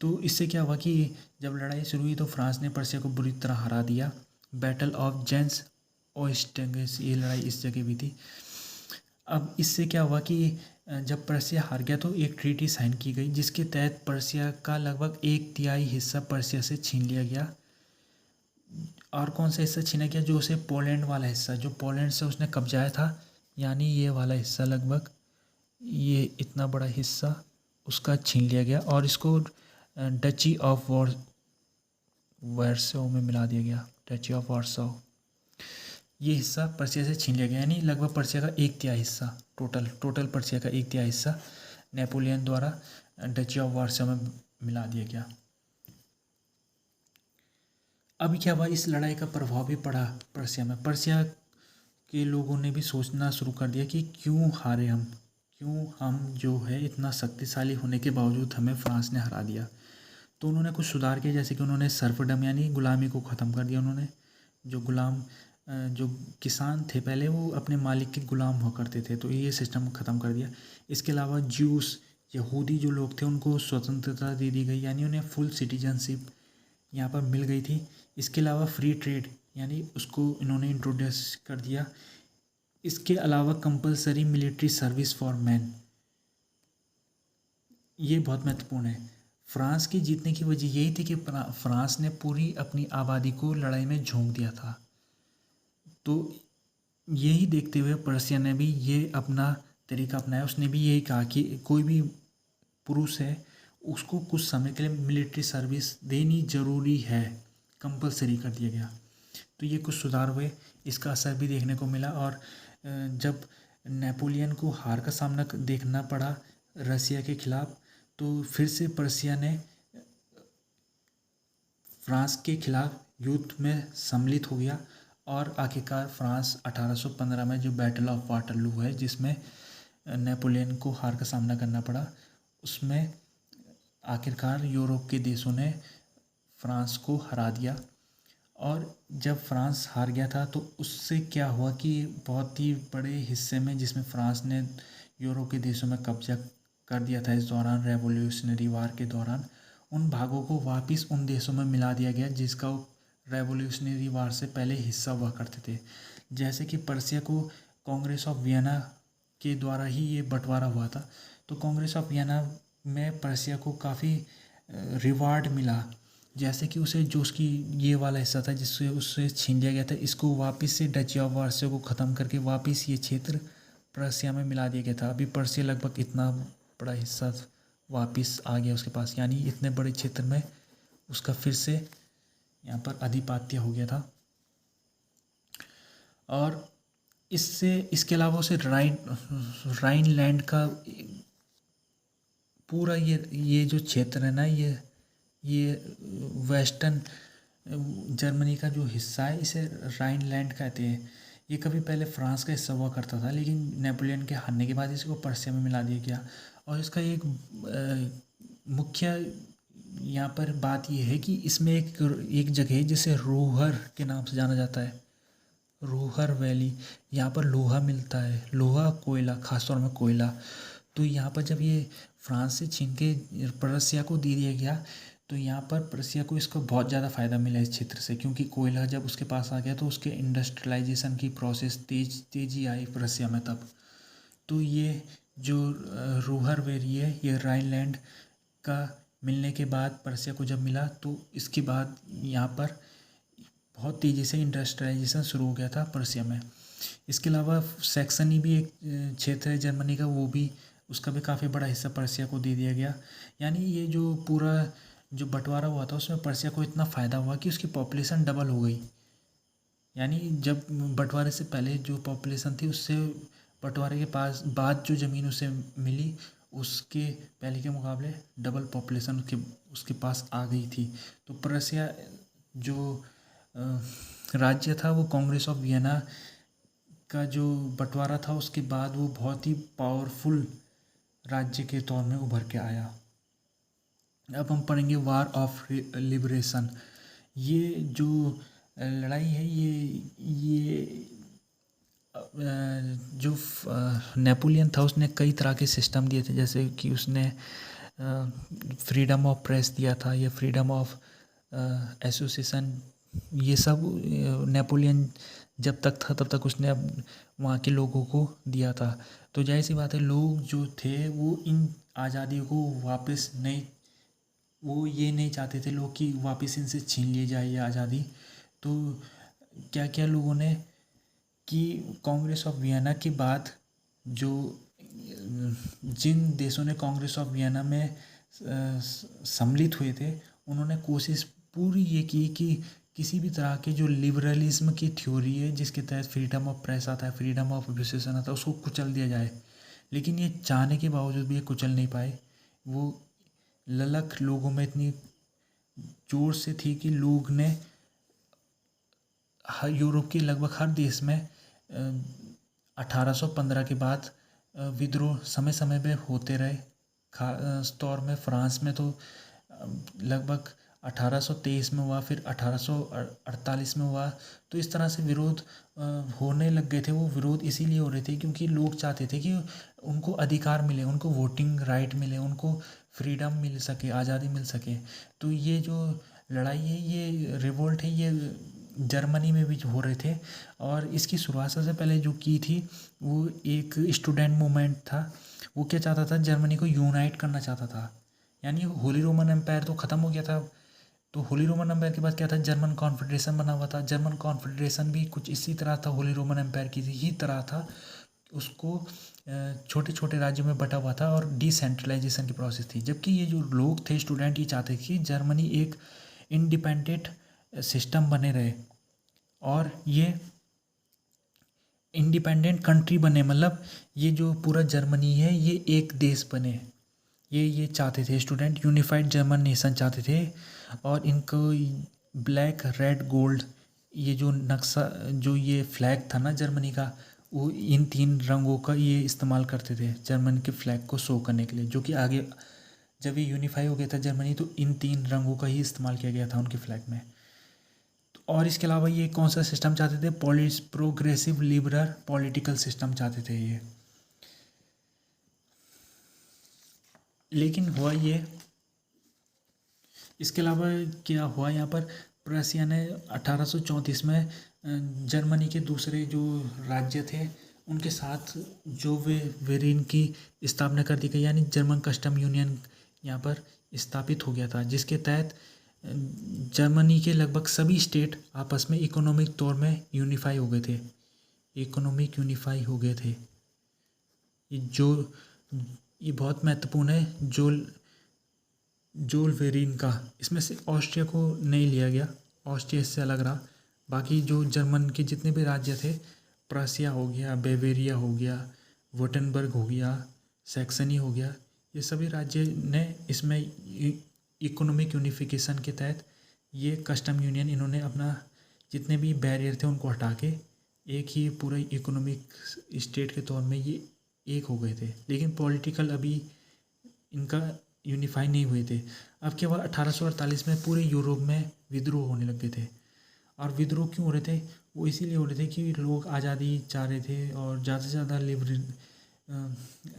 तो इससे क्या हुआ कि जब लड़ाई शुरू हुई तो फ्रांस ने प्रशिया को बुरी तरह हरा दिया। बैटल ऑफ जेंस ओस्टेंगेस, ये लड़ाई इस जगह भी थी। अब इससे क्या हुआ कि जब प्रशिया हार गया तो एक ट्रीटी साइन की गई, जिसके तहत प्रशिया का लगभग 1/3 हिस्सा प्रशिया से छीन लिया गया। और कौन सा हिस्सा छीना गया? जो उसे पोलैंड वाला हिस्सा, जो पोलैंड से उसने कब्जाया था, यानी ये वाला हिस्सा, लगभग ये इतना बड़ा हिस्सा उसका छीन लिया गया, और इसको डची ऑफ वारसो में मिला दिया गया। डची ऑफ वारसो, ये हिस्सा प्रशिया से छीन लिया गया, यानी लगभग प्रशिया का 1/3 हिस्सा, टोटल प्रशिया का 1/3 हिस्सा नेपोलियन द्वारा डची ऑफ वारसो में मिला दिया गया। अभी क्या हुआ, इस लड़ाई का प्रभाव भी पड़ा प्रशिया में। प्रशिया के लोगों ने भी सोचना शुरू कर दिया कि क्यों हारे हम, क्यों हम जो है इतना शक्तिशाली होने के बावजूद हमें फ्रांस ने हरा दिया। तो उन्होंने कुछ सुधार किया, जैसे कि उन्होंने सर्फडम यानी गुलामी को ख़त्म कर दिया। उन्होंने जो जो किसान थे पहले वो अपने मालिक के गुलाम हुआ करते थे, तो ये सिस्टम ख़त्म कर दिया। इसके अलावा ज्यूस यहूदी जो लोग थे उनको स्वतंत्रता दे दी गई, यानी उन्हें फुल सिटीजनशिप यहाँ पर मिल गई थी। इसके अलावा फ्री ट्रेड यानी उसको इन्होंने इंट्रोड्यूस कर दिया। इसके अलावा compulsory military service for man, ये बहुत महत्वपूर्ण है। फ्रांस की जीतने की वजह यही थी कि फ्रांस ने पूरी अपनी आबादी को लड़ाई में झोंक दिया था। तो यही देखते हुए पर्सिया ने भी ये अपना तरीका अपनाया। उसने भी यही कहा कि कोई भी पुरुष है उसको कुछ समय के लिए मिलिट्री सर्विस देनी ज़रूरी है, कंपलसरी कर दिया गया। तो ये कुछ सुधार हुए, इसका असर भी देखने को मिला। और जब नेपोलियन को हार का सामना देखना पड़ा रसिया के खिलाफ, तो फिर से पर्सिया ने फ्रांस के खिलाफ युद्ध में सम्मिलित हो गया। और आखिरकार फ्रांस 1815 में जो बैटल ऑफ वाटरलू है, जिसमें नेपोलियन को हार का सामना करना पड़ा, उसमें आखिरकार यूरोप के देशों ने फ्रांस को हरा दिया। और जब फ्रांस हार गया था तो उससे क्या हुआ कि बहुत ही बड़े हिस्से में जिसमें फ्रांस ने यूरोप के देशों में कब्जा कर दिया था इस दौरान रेवोल्यूशनरी वार के दौरान, उन भागों को वापस उन देशों में मिला दिया गया जिसका रेवोल्यूशनरी वार से पहले हिस्सा हुआ करते थे। जैसे कि पर्सिया को कांग्रेस ऑफ वियना के द्वारा ही ये बंटवारा हुआ था। तो कांग्रेस ऑफ वियना में पर्सिया को काफ़ी रिवार्ड मिला, जैसे कि उसे जो उसकी ये वाला हिस्सा था जिससे उससे छीन लिया गया था, इसको वापस से डची ऑफ वार्सा को ख़त्म करके वापस ये क्षेत्र पर्सिया में मिला दिया गया था। अभी पर्सिया लगभग इतना बड़ा हिस्सा वापस आ गया उसके पास, यानी इतने बड़े क्षेत्र में उसका फिर से यहाँ पर आधिपत्य हो गया था। और इसके अलावा उसे राइन लैंड का पूरा ये जो क्षेत्र है ना, ये वेस्टर्न जर्मनी का जो हिस्सा है इसे राइनलैंड कहते हैं। ये कभी पहले फ्रांस का हिस्सा हुआ करता था, लेकिन नेपोलियन के हारने के बाद इसको पर्सिया में मिला दिया गया। और इसका एक मुख्य यहाँ पर बात यह है कि इसमें एक जगह है जिसे रूहर के नाम से जाना जाता है, रूहर वैली। यहाँ पर लोहा मिलता है, लोहा कोयला, खासतौर में कोयला। तो यहाँ पर जब ये फ्रांस से छीन के पर्सिया को दे दिया गया, तो यहाँ पर पर्सिया को इसका बहुत ज़्यादा फ़ायदा मिला इस क्षेत्र से, क्योंकि कोयला जब उसके पास आ गया तो उसके इंडस्ट्रियलाइजेशन की प्रोसेस तेज़ी आई पर्सिया में तब। तो ये जो रूहर वैली है, ये राइनलैंड का मिलने के बाद पर्सिया को जब मिला, तो इसके बाद यहाँ पर बहुत तेज़ी से इंडस्ट्रियलाइजेशन शुरू हो गया था पर्सिया में। इसके अलावा सैक्सनी भी एक क्षेत्र है जर्मनी का, वो भी उसका भी काफ़ी बड़ा हिस्सा पर्सिया को दे दिया गया। यानी ये जो पूरा जो बंटवारा हुआ था उसमें पर्सिया को इतना फ़ायदा हुआ कि उसकी पॉपुलेशन डबल हो गई। यानी जब बंटवारे से पहले जो पॉपुलेशन थी उससे बंटवारे के पास बाद जो ज़मीन उसे मिली उसके पहले के मुकाबले डबल पॉपुलेशन उसके पास आ गई थी। तो पर्सिया जो राज्य था वो कांग्रेस ऑफ वियना का जो बंटवारा था उसके बाद वो बहुत ही पावरफुल राज्य के तौर में उभर के आया। अब हम पढ़ेंगे वार ऑफ लिबरेशन। ये जो लड़ाई है ये जो नेपोलियन था उसने कई तरह के सिस्टम दिए थे, जैसे कि उसने फ्रीडम ऑफ प्रेस दिया था या फ्रीडम ऑफ एसोसिएशन। ये सब नेपोलियन जब तक था तब तक उसने वहाँ के लोगों को दिया था। तो जाहिर सी बात है लोग जो थे वो इन आज़ादियों को वापस नहीं, वो ये नहीं चाहते थे लोग कि वापस इनसे छीन ली जाए ये आज़ादी। तो क्या क्या लोगों ने कि कांग्रेस ऑफ वियना के बाद जो जिन देशों ने कांग्रेस ऑफ वियना में सम्मिलित हुए थे, उन्होंने कोशिश पूरी ये की कि किसी भी तरह के जो लिबरलिज्म की थ्योरी है जिसके तहत फ्रीडम ऑफ प्रेस आता है, फ्रीडम ऑफ एसोसिएशन आता है, उसको कुचल दिया जाए। लेकिन ये चाहने के बावजूद भी ये कुचल नहीं पाए। वो ललक लोगों में इतनी जोर से थी कि लोग ने हर यूरोप के लगभग हर देश में 1815 के बाद विद्रोह समय समय पे होते रहे। खास तौर में फ्रांस में तो लगभग 1823 में हुआ, फिर 1848 में हुआ। तो इस तरह से विरोध होने लग गए थे। वो विरोध इसीलिए हो रहे थे क्योंकि लोग चाहते थे कि उनको अधिकार मिले, उनको वोटिंग राइट मिले, उनको फ्रीडम मिल सके, आज़ादी मिल सके। तो ये जो लड़ाई है, ये रिवोल्ट है, ये जर्मनी में भी हो रहे थे। और इसकी शुरुआत सबसे पहले जो की थी वो एक स्टूडेंट मूवमेंट था। वो क्या चाहता था, जर्मनी को यूनाइट करना चाहता था। यानी होली रोमन एम्पायर तो ख़त्म हो गया था। तो होली रोमन एम्पायर के बाद क्या था, जर्मन कॉन्फेडरेशन बना हुआ था। जर्मन कॉन्फेडरेशन भी कुछ इसी तरह था, होली रोमन एम्पायर की ही तरह था। उसको छोटे छोटे राज्यों में बटा हुआ था और डिसेंट्रलाइजेशन की प्रोसेस थी। जबकि ये जो लोग थे, स्टूडेंट, ये चाहते थे कि जर्मनी एक इंडिपेंडेंट सिस्टम बने रहे और ये इंडिपेंडेंट कंट्री बने। मतलब ये जो पूरा जर्मनी है ये एक देश बने। ये चाहते थे स्टूडेंट, यूनिफाइड जर्मन नेशन चाहते थे। और इनको ब्लैक रेड गोल्ड, ये जो नक्शा, जो ये फ्लैग था ना जर्मनी का, वो इन 3 रंगों का ये इस्तेमाल करते थे जर्मन के फ्लैग को शो करने के लिए। जो कि आगे जब ये यूनिफाई हो गया था जर्मनी, तो इन 3 रंगों का ही इस्तेमाल किया गया था उनके फ्लैग में। और इसके अलावा ये कौन सा सिस्टम चाहते थे, प्रोग्रेसिव लिबरल पॉलिटिकल सिस्टम चाहते थे ये। लेकिन हुआ ये, इसके अलावा क्या हुआ यहाँ पर, प्रशिया ने 1834 में जर्मनी के दूसरे जो राज्य थे उनके साथ जो वे वेरिन की स्थापना कर दी गई। यानी जर्मन कस्टम यूनियन यहाँ पर स्थापित हो गया था, जिसके तहत जर्मनी के लगभग सभी स्टेट आपस में इकोनॉमिक तौर में यूनिफाई हो गए थे। इकोनॉमिक यूनिफाई हो गए थे। ये बहुत महत्वपूर्ण है। जोल वेरिन का, इसमें से ऑस्ट्रिया को नहीं लिया गया, ऑस्ट्रिया इससे अलग रहा। बाकी जो जर्मन के जितने भी राज्य थे, प्रशिया हो गया, बेवेरिया हो गया, वुटेनबर्ग हो गया, सैक्सनी हो गया, ये सभी राज्य ने इसमें इकोनॉमिक यूनिफिकेशन के तहत ये कस्टम यूनियन, इन्होंने अपना जितने भी बैरियर थे उनको हटा के एक ही पूरे इकोनॉमिक स्टेट के तौर में ये एक हो गए थे। लेकिन पॉलिटिकल अभी इनका यूनिफाई नहीं हुए थे। अब क्या हुआ, 1848 में पूरे यूरोप में विद्रोह होने लग गए थे। और विद्रोह क्यों हो रहे थे, वो इसीलिए हो रहे थे कि लोग आज़ादी चाह रहे थे और ज़्यादा से ज़्यादा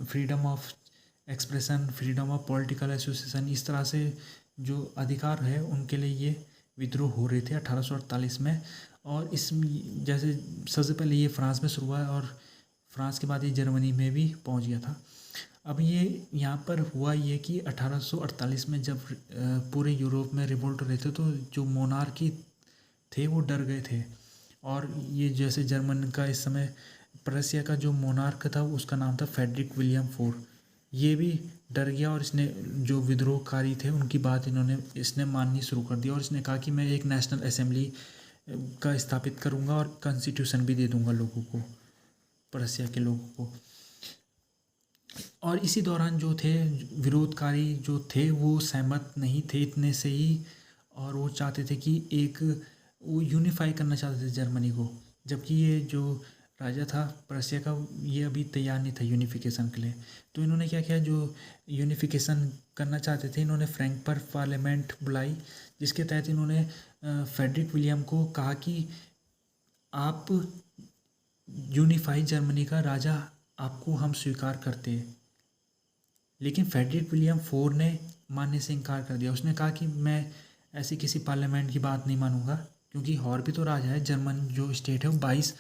freedom of expression, freedom of political association, इस तरह से जो अधिकार है उनके लिए ये विद्रोह हो रहे थे 1848 में। और इस जैसे सबसे पहले ये फ्रांस में शुरू हुआ और फ्रांस के बाद ये जर्मनी में भी पहुंच गया था। अब ये यहाँ पर हुआ ये कि 1848 में जब पूरे यूरोप में रिवोल्ट हो रहे थे, तो जो मोनार्की थे वो डर गए थे। और ये जैसे जर्मन का इस समय प्रशिया का जो मोनार्क था उसका नाम था फ्रेडरिक विलियम फोर, ये भी डर गया और इसने जो विद्रोहकारी थे उनकी बात इसने माननी शुरू कर दी। और इसने कहा कि मैं एक नेशनल असेंबली का स्थापित करूँगा और कॉन्स्टिट्यूशन भी दे दूँगा लोगों को, प्रशिया के लोगों को। और इसी दौरान जो थे विरोधकारी जो थे वो सहमत नहीं थे इतने से ही, और वो चाहते थे कि वो यूनिफाई करना चाहते थे जर्मनी को। जबकि ये जो राजा था प्रशिया का, ये अभी तैयार नहीं था यूनिफिकेशन के लिए। तो इन्होंने क्या किया, जो यूनिफिकेशन करना चाहते थे, इन्होंने फ्रैंकफर्ट पार्लियामेंट बुलाई, जिसके तहत इन्होंने फ्रेडरिक विलियम को कहा कि आप यूनिफाई जर्मनी का राजा, आपको हम स्वीकार करते हैं। लेकिन फ्रेडरिक विलियम फोर ने मानने से इनकार कर दिया। उसने कहा कि मैं ऐसी किसी पार्लियामेंट की बात नहीं मानूंगा, क्योंकि और भी तो राजा है। जर्मन जो स्टेट है वो 22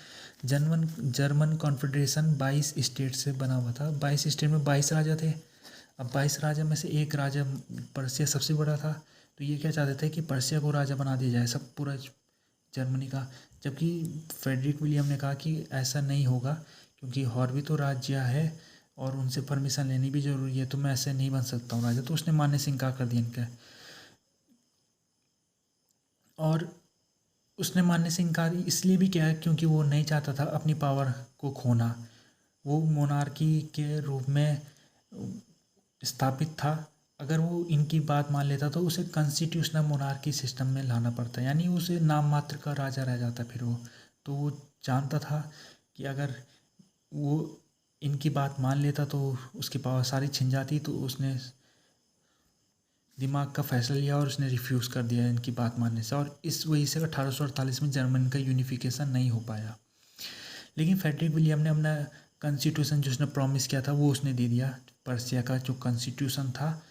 जर्मन कॉन्फेडरेशन 22 स्टेट से बना हुआ था। 22 स्टेट में 22 राजा थे। अब 22 राजा में से एक राजा पर्शिया सबसे बड़ा था। तो ये क्या चाहते थे कि पर्शिया को राजा बना दिया जाए सब पूरा जर्मनी का। जबकि फ्रेडरिक विलियम ने कहा कि ऐसा नहीं होगा, क्योंकि और भी तो राज्य है और उनसे परमिशन लेनी भी जरूरी है, तो मैं ऐसे नहीं बन सकता हूँ राजा। तो उसने मानने से इनकार कर दिया इनका। और उसने मानने से इनकार इसलिए भी किया क्योंकि वो नहीं चाहता था अपनी पावर को खोना। वो मोनार्की के रूप में स्थापित था। अगर वो इनकी बात मान लेता तो उसे कॉन्स्टिट्यूशनल मोनार्की सिस्टम में लाना पड़ता, यानी उसे नाम मात्र का राजा रह जाता फिर वो। तो वो जानता था कि अगर वो इनकी बात मान लेता तो उसकी पावर सारी छिन जाती, तो उसने दिमाग का फैसला लिया और उसने रिफ्यूज़ कर दिया इनकी बात मानने से, और इस वजह से 1848 में जर्मनी का यूनिफिकेशन नहीं हो पाया। लेकिन फ्रेडरिक विलियम ने अपना कॉन्स्टिट्यूशन जो उसने प्रॉमिस किया था वो उसने दे दिया। पर्सिया का जो कॉन्स्टिट्यूशन था,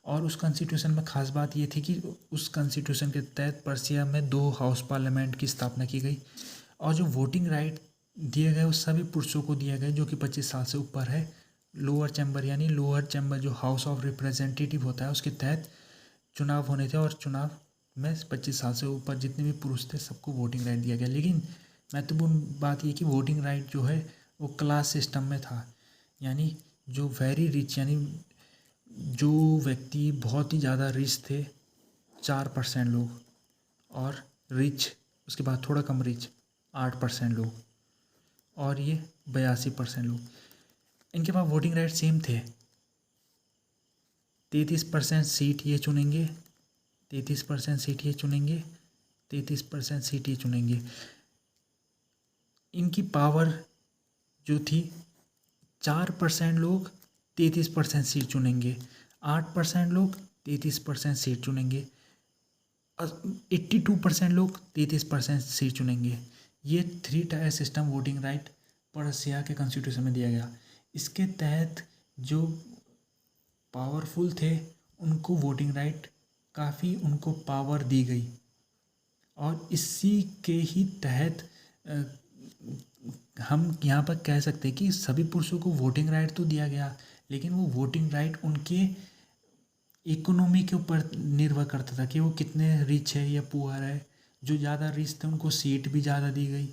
और उस कॉन्स्टिट्यूशन में ख़ास बात ये थी कि उस कॉन्स्टिट्यूशन के तहत पर्सिया में 2 हाउस पार्लियामेंट की स्थापना की गई, और जो वोटिंग राइट दिए गए वो सभी पुरुषों को दिए गए जो कि 25 साल से ऊपर है। लोअर चैम्बर यानी लोअर चैम्बर जो हाउस ऑफ रिप्रेजेंटेटिव होता है उसके तहत चुनाव होने थे, और चुनाव में 25 साल से ऊपर जितने भी पुरुष थे सबको वोटिंग राइट दिया गया। लेकिन महत्वपूर्ण बात ये कि वोटिंग राइट जो है वो क्लास सिस्टम में था, यानी जो वेरी रिच, यानी जो व्यक्ति बहुत ही ज़्यादा रिच थे 4% लोग, और रिच उसके बाद थोड़ा कम रिच 8% लोग, और ये 82% लोग, इनके पास वोटिंग राइट सेम थे। 33% सीट ये चुनेंगे, 33% सीट ये चुनेंगे, 33% सीट ये चुनेंगे। इनकी पावर जो थी 4% लोग 33% सीट चुनेंगे, 8% लोग 33% सीट चुनेंगे, 82% लोग 33% सीट चुनेंगे। ये 3 tier system voting right Persia के कॉन्स्टिट्यूशन में दिया गया। इसके तहत जो पावरफुल थे उनको वोटिंग राइट काफ़ी उनको पावर दी गई, और इसी के ही तहत हम यहाँ पर कह सकते हैं कि सभी पुरुषों को वोटिंग राइट तो दिया गया, लेकिन वो वोटिंग राइट उनके इकोनॉमी के ऊपर निर्भर करता था कि वो कितने रिच है या पुअर है। जो ज़्यादा रिच थे उनको सीट भी ज़्यादा दी गई,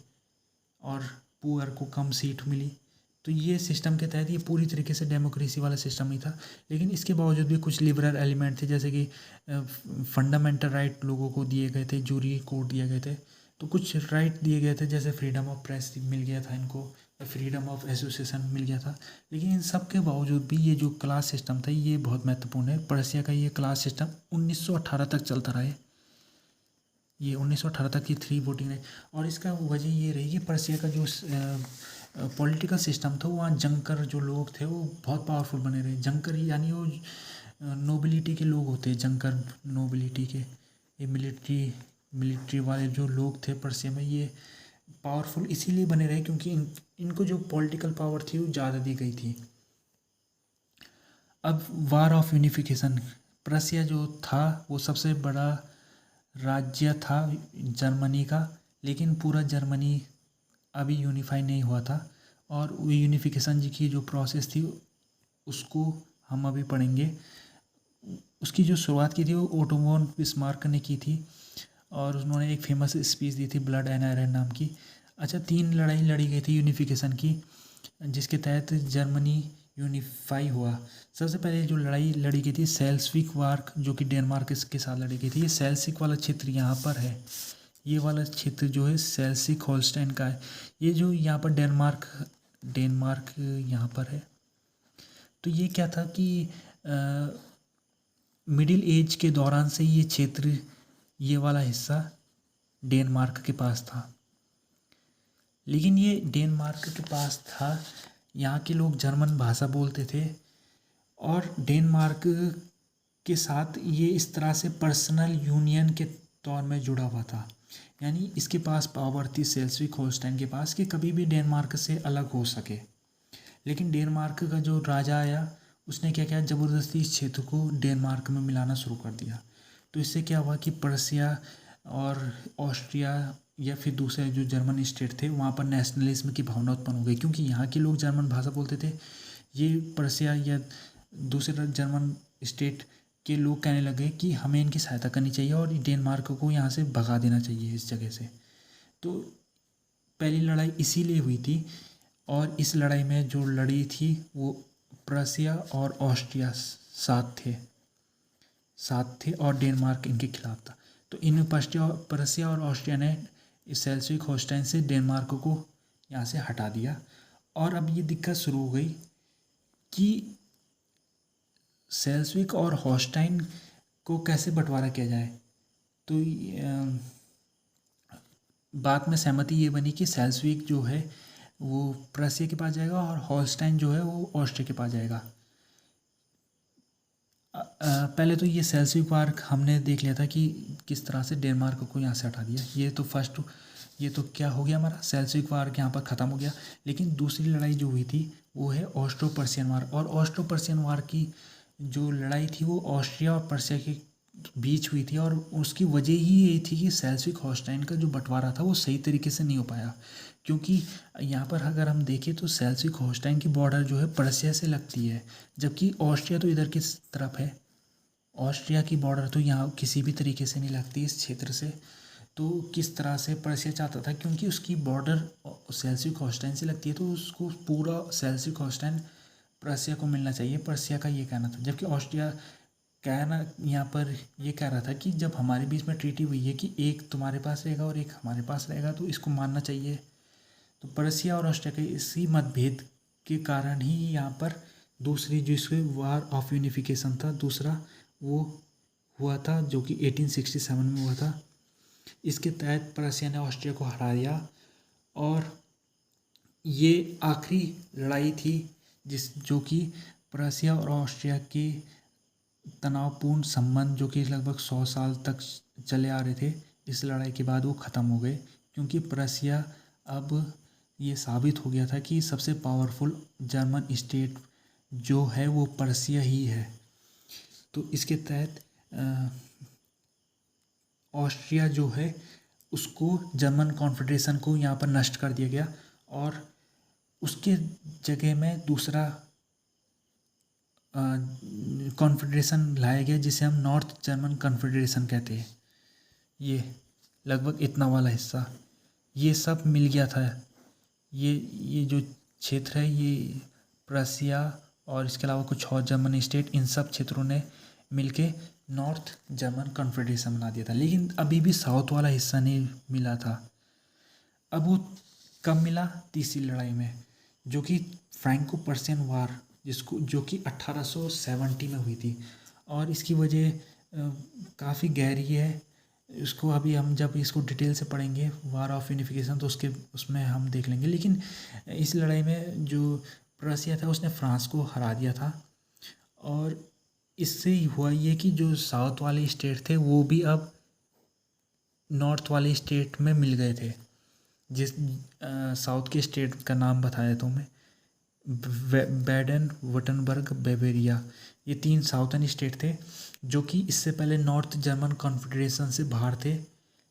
और पुअर को कम सीट मिली। तो ये सिस्टम के तहत ये पूरी तरीके से डेमोक्रेसी वाला सिस्टम ही था। लेकिन इसके बावजूद भी कुछ लिबरल एलिमेंट थे, जैसे कि फंडामेंटल राइट लोगों को दिए गए थे, जूरी कोड दिए गए थे, तो कुछ राइट दिए गए थे, जैसे फ्रीडम ऑफ प्रेस मिल गया था इनको, फ्रीडम ऑफ एसोसिएशन मिल गया था। लेकिन इन सब के बावजूद भी ये जो क्लास सिस्टम था ये बहुत महत्वपूर्ण है। पर्सिया का ये क्लास सिस्टम 1918 तक चलता रहा है। ये 1918 तक की 3 वोटिंग है, और इसका वजह ये रही कि पर्सिया का जो पॉलिटिकल सिस्टम था वहाँ जंकर जो लोग थे वो बहुत पावरफुल बने रहे। जंकर यानी वो नोबिलिटी के लोग होते हैं, जंकर नोबिलिटी के, ये मिलिट्री वाले जो लोग थे पर्सिया में, ये पावरफुल इसीलिए बने रहे क्योंकि इनको जो पॉलिटिकल पावर थी वो ज़्यादा दी गई थी। अब वार ऑफ यूनिफिकेशन, पर्सिया जो था वो सबसे बड़ा राज्य था जर्मनी का, लेकिन पूरा जर्मनी अभी यूनिफाई नहीं हुआ था, और वो यूनिफिकेशन जी की जो प्रोसेस थी उसको हम अभी पढ़ेंगे। उसकी जो शुरुआत की थी वो ओटो वॉन बिस्मार्क ने की थी, और उन्होंने एक फेमस स्पीच दी थी ब्लड एंड आयरन नाम की। अच्छा, 3 लड़ाई लड़ी गई थी यूनिफिकेशन की, जिसके तहत जर्मनी यूनिफाई हुआ। सबसे पहले जो लड़ाई लड़ी गई थी सेल्सविक वार, जो कि डेनमार्क के साथ लड़ी गई थी। ये सेल्सिक वाला क्षेत्र यहाँ पर है, ये वाला क्षेत्र जो है सेल्सिक होल्स्टाइन का है। ये जो यहाँ पर डेनमार्क यहाँ पर है। तो ये क्या था कि मिडिल एज के दौरान से ये क्षेत्र, ये वाला हिस्सा डेनमार्क के पास था। लेकिन ये डेनमार्क के पास था, यहाँ के लोग जर्मन भाषा बोलते थे, और डेनमार्क के साथ ये इस तरह से पर्सनल यूनियन के तौर में जुड़ा हुआ था। यानी इसके पास पावर थी सेल्सविक होल्स्टाइन के पास कि कभी भी डेनमार्क से अलग हो सके। लेकिन डेनमार्क का जो राजा आया उसने क्या किया, ज़बरदस्ती इस क्षेत्र को डेनमार्क में मिलाना शुरू कर दिया। तो इससे क्या हुआ कि पर्सिया और ऑस्ट्रिया या फिर दूसरे जो जर्मन स्टेट थे वहाँ पर नेशनलिज्म की भावना उत्पन्न हो गई, क्योंकि यहाँ के लोग जर्मन भाषा बोलते थे। ये पर्सिया या दूसरे जर्मन स्टेट के लोग कहने लगे कि हमें इनकी सहायता करनी चाहिए और डेनमार्क को यहाँ से भगा देना चाहिए इस जगह से। तो पहली लड़ाई इसीलिए हुई थी, और इस लड़ाई में जो लड़ी थी वो पर्सिया और ऑस्ट्रिया साथ थे और डेनमार्क इनके खिलाफ था। तो इन पर्सिया और ऑस्ट्रिया ने सेल्सविक होल्स्टाइन से डेनमार्क को यहाँ से हटा दिया। और अब ये दिक्कत शुरू हो गई कि सेल्सविक और होल्स्टाइन को कैसे बंटवारा किया जाए। तो बात में सहमति ये बनी कि सेल्सविक जो है वो प्रसिया के पास जाएगा और हॉलस्टाइन जो है वो ऑस्ट्रिया के पास जाएगा। पहले तो ये सेल्सिक वार हमने देख लिया था कि किस तरह से डेनमार्क को यहाँ से हटा दिया। ये तो क्या हो गया, हमारा सेल्सिक वार यहाँ पर ख़त्म हो गया। लेकिन दूसरी लड़ाई जो हुई थी वो है ऑस्ट्रो पर्सियन वार। और ऑस्ट्रो पर्सियन वार की जो लड़ाई थी वो ऑस्ट्रिया और पर्सिया के बीच हुई थी, और उसकी वजह ही यही थी कि सेल्सिक हॉलस्टाइन का जो बंटवारा था वो सही तरीके से नहीं हो पाया। क्योंकि यहाँ पर अगर हम देखें तो सेल्सिक हॉलस्टाइन की बॉर्डर जो है पर्सिया से लगती है, जबकि ऑस्ट्रिया तो इधर की तरफ है। ऑस्ट्रिया की बॉर्डर तो यहाँ किसी भी तरीके से नहीं लगती इस क्षेत्र से। तो किस तरह से पर्सिया चाहता था, क्योंकि उसकी बॉर्डर सेल्सिक हॉलस्टाइन से लगती है, तो उसको पूरा सेल्सिक हॉलस्टाइन पर्सिया को मिलना चाहिए, पर्सिया का ये कहना था। जबकि ऑस्ट्रिया कहना यहाँ पर ये कह रहा था कि जब हमारे बीच में ट्रीटी हुई है कि एक तुम्हारे पास रहेगा और एक हमारे पास रहेगा, तो इसको मानना चाहिए। तो पर्सिया और ऑस्ट्रिया के इसी मतभेद के कारण ही यहाँ पर दूसरी जो इसके वार ऑफ यूनिफिकेशन था दूसरा, वो हुआ था, जो कि 1867 में हुआ था। इसके तहत पर्सिया ने ऑस्ट्रिया को हरा दिया, और ये आखिरी लड़ाई थी जो कि पर्सिया और ऑस्ट्रिया के तनावपूर्ण संबंध, जो कि लगभग 100 साल तक चले आ रहे थे, इस लड़ाई के बाद वो ख़त्म हो गए। क्योंकि पर्सिया अब ये साबित हो गया था कि सबसे पावरफुल जर्मन स्टेट जो है वो पर्सिया ही है। तो इसके तहत ऑस्ट्रिया जो है उसको जर्मन कॉन्फेडरेशन को यहाँ पर नष्ट कर दिया गया, और उसके जगह में दूसरा कॉन्फेडरेशन लाया गया जिसे हम नॉर्थ जर्मन कॉन्फेडरेशन कहते हैं। ये लगभग इतना वाला हिस्सा ये सब मिल गया था। ये जो क्षेत्र है ये पर्सिया और इसके अलावा कुछ और जर्मन स्टेट, इन सब क्षेत्रों ने मिलके नॉर्थ जर्मन कॉन्फेडरेशन बना दिया था। लेकिन अभी भी साउथ वाला हिस्सा नहीं मिला था। अब वो कब मिला? तीसरी लड़ाई में, जो कि फ्रैंको पर्सियन वार, जो कि 1870 में हुई थी। और इसकी वजह काफ़ी गहरी है। इसको अभी हम जब इसको डिटेल से पढ़ेंगे वार ऑफ यूनिफिकेशन, तो उसमें हम देख लेंगे। लेकिन इस लड़ाई में जो पर्सिया था उसने फ्रांस को हरा दिया था, और इससे हुआ ये कि जो साउथ वाले स्टेट थे वो भी अब नॉर्थ वाले स्टेट में मिल गए थे। जिस साउथ के स्टेट का नाम बताया तो मैं, बैडन वुटनबर्ग बेवेरिया, ये 3 साउथर्न स्टेट थे जो कि इससे पहले नॉर्थ जर्मन कॉन्फेडरेशन से बाहर थे।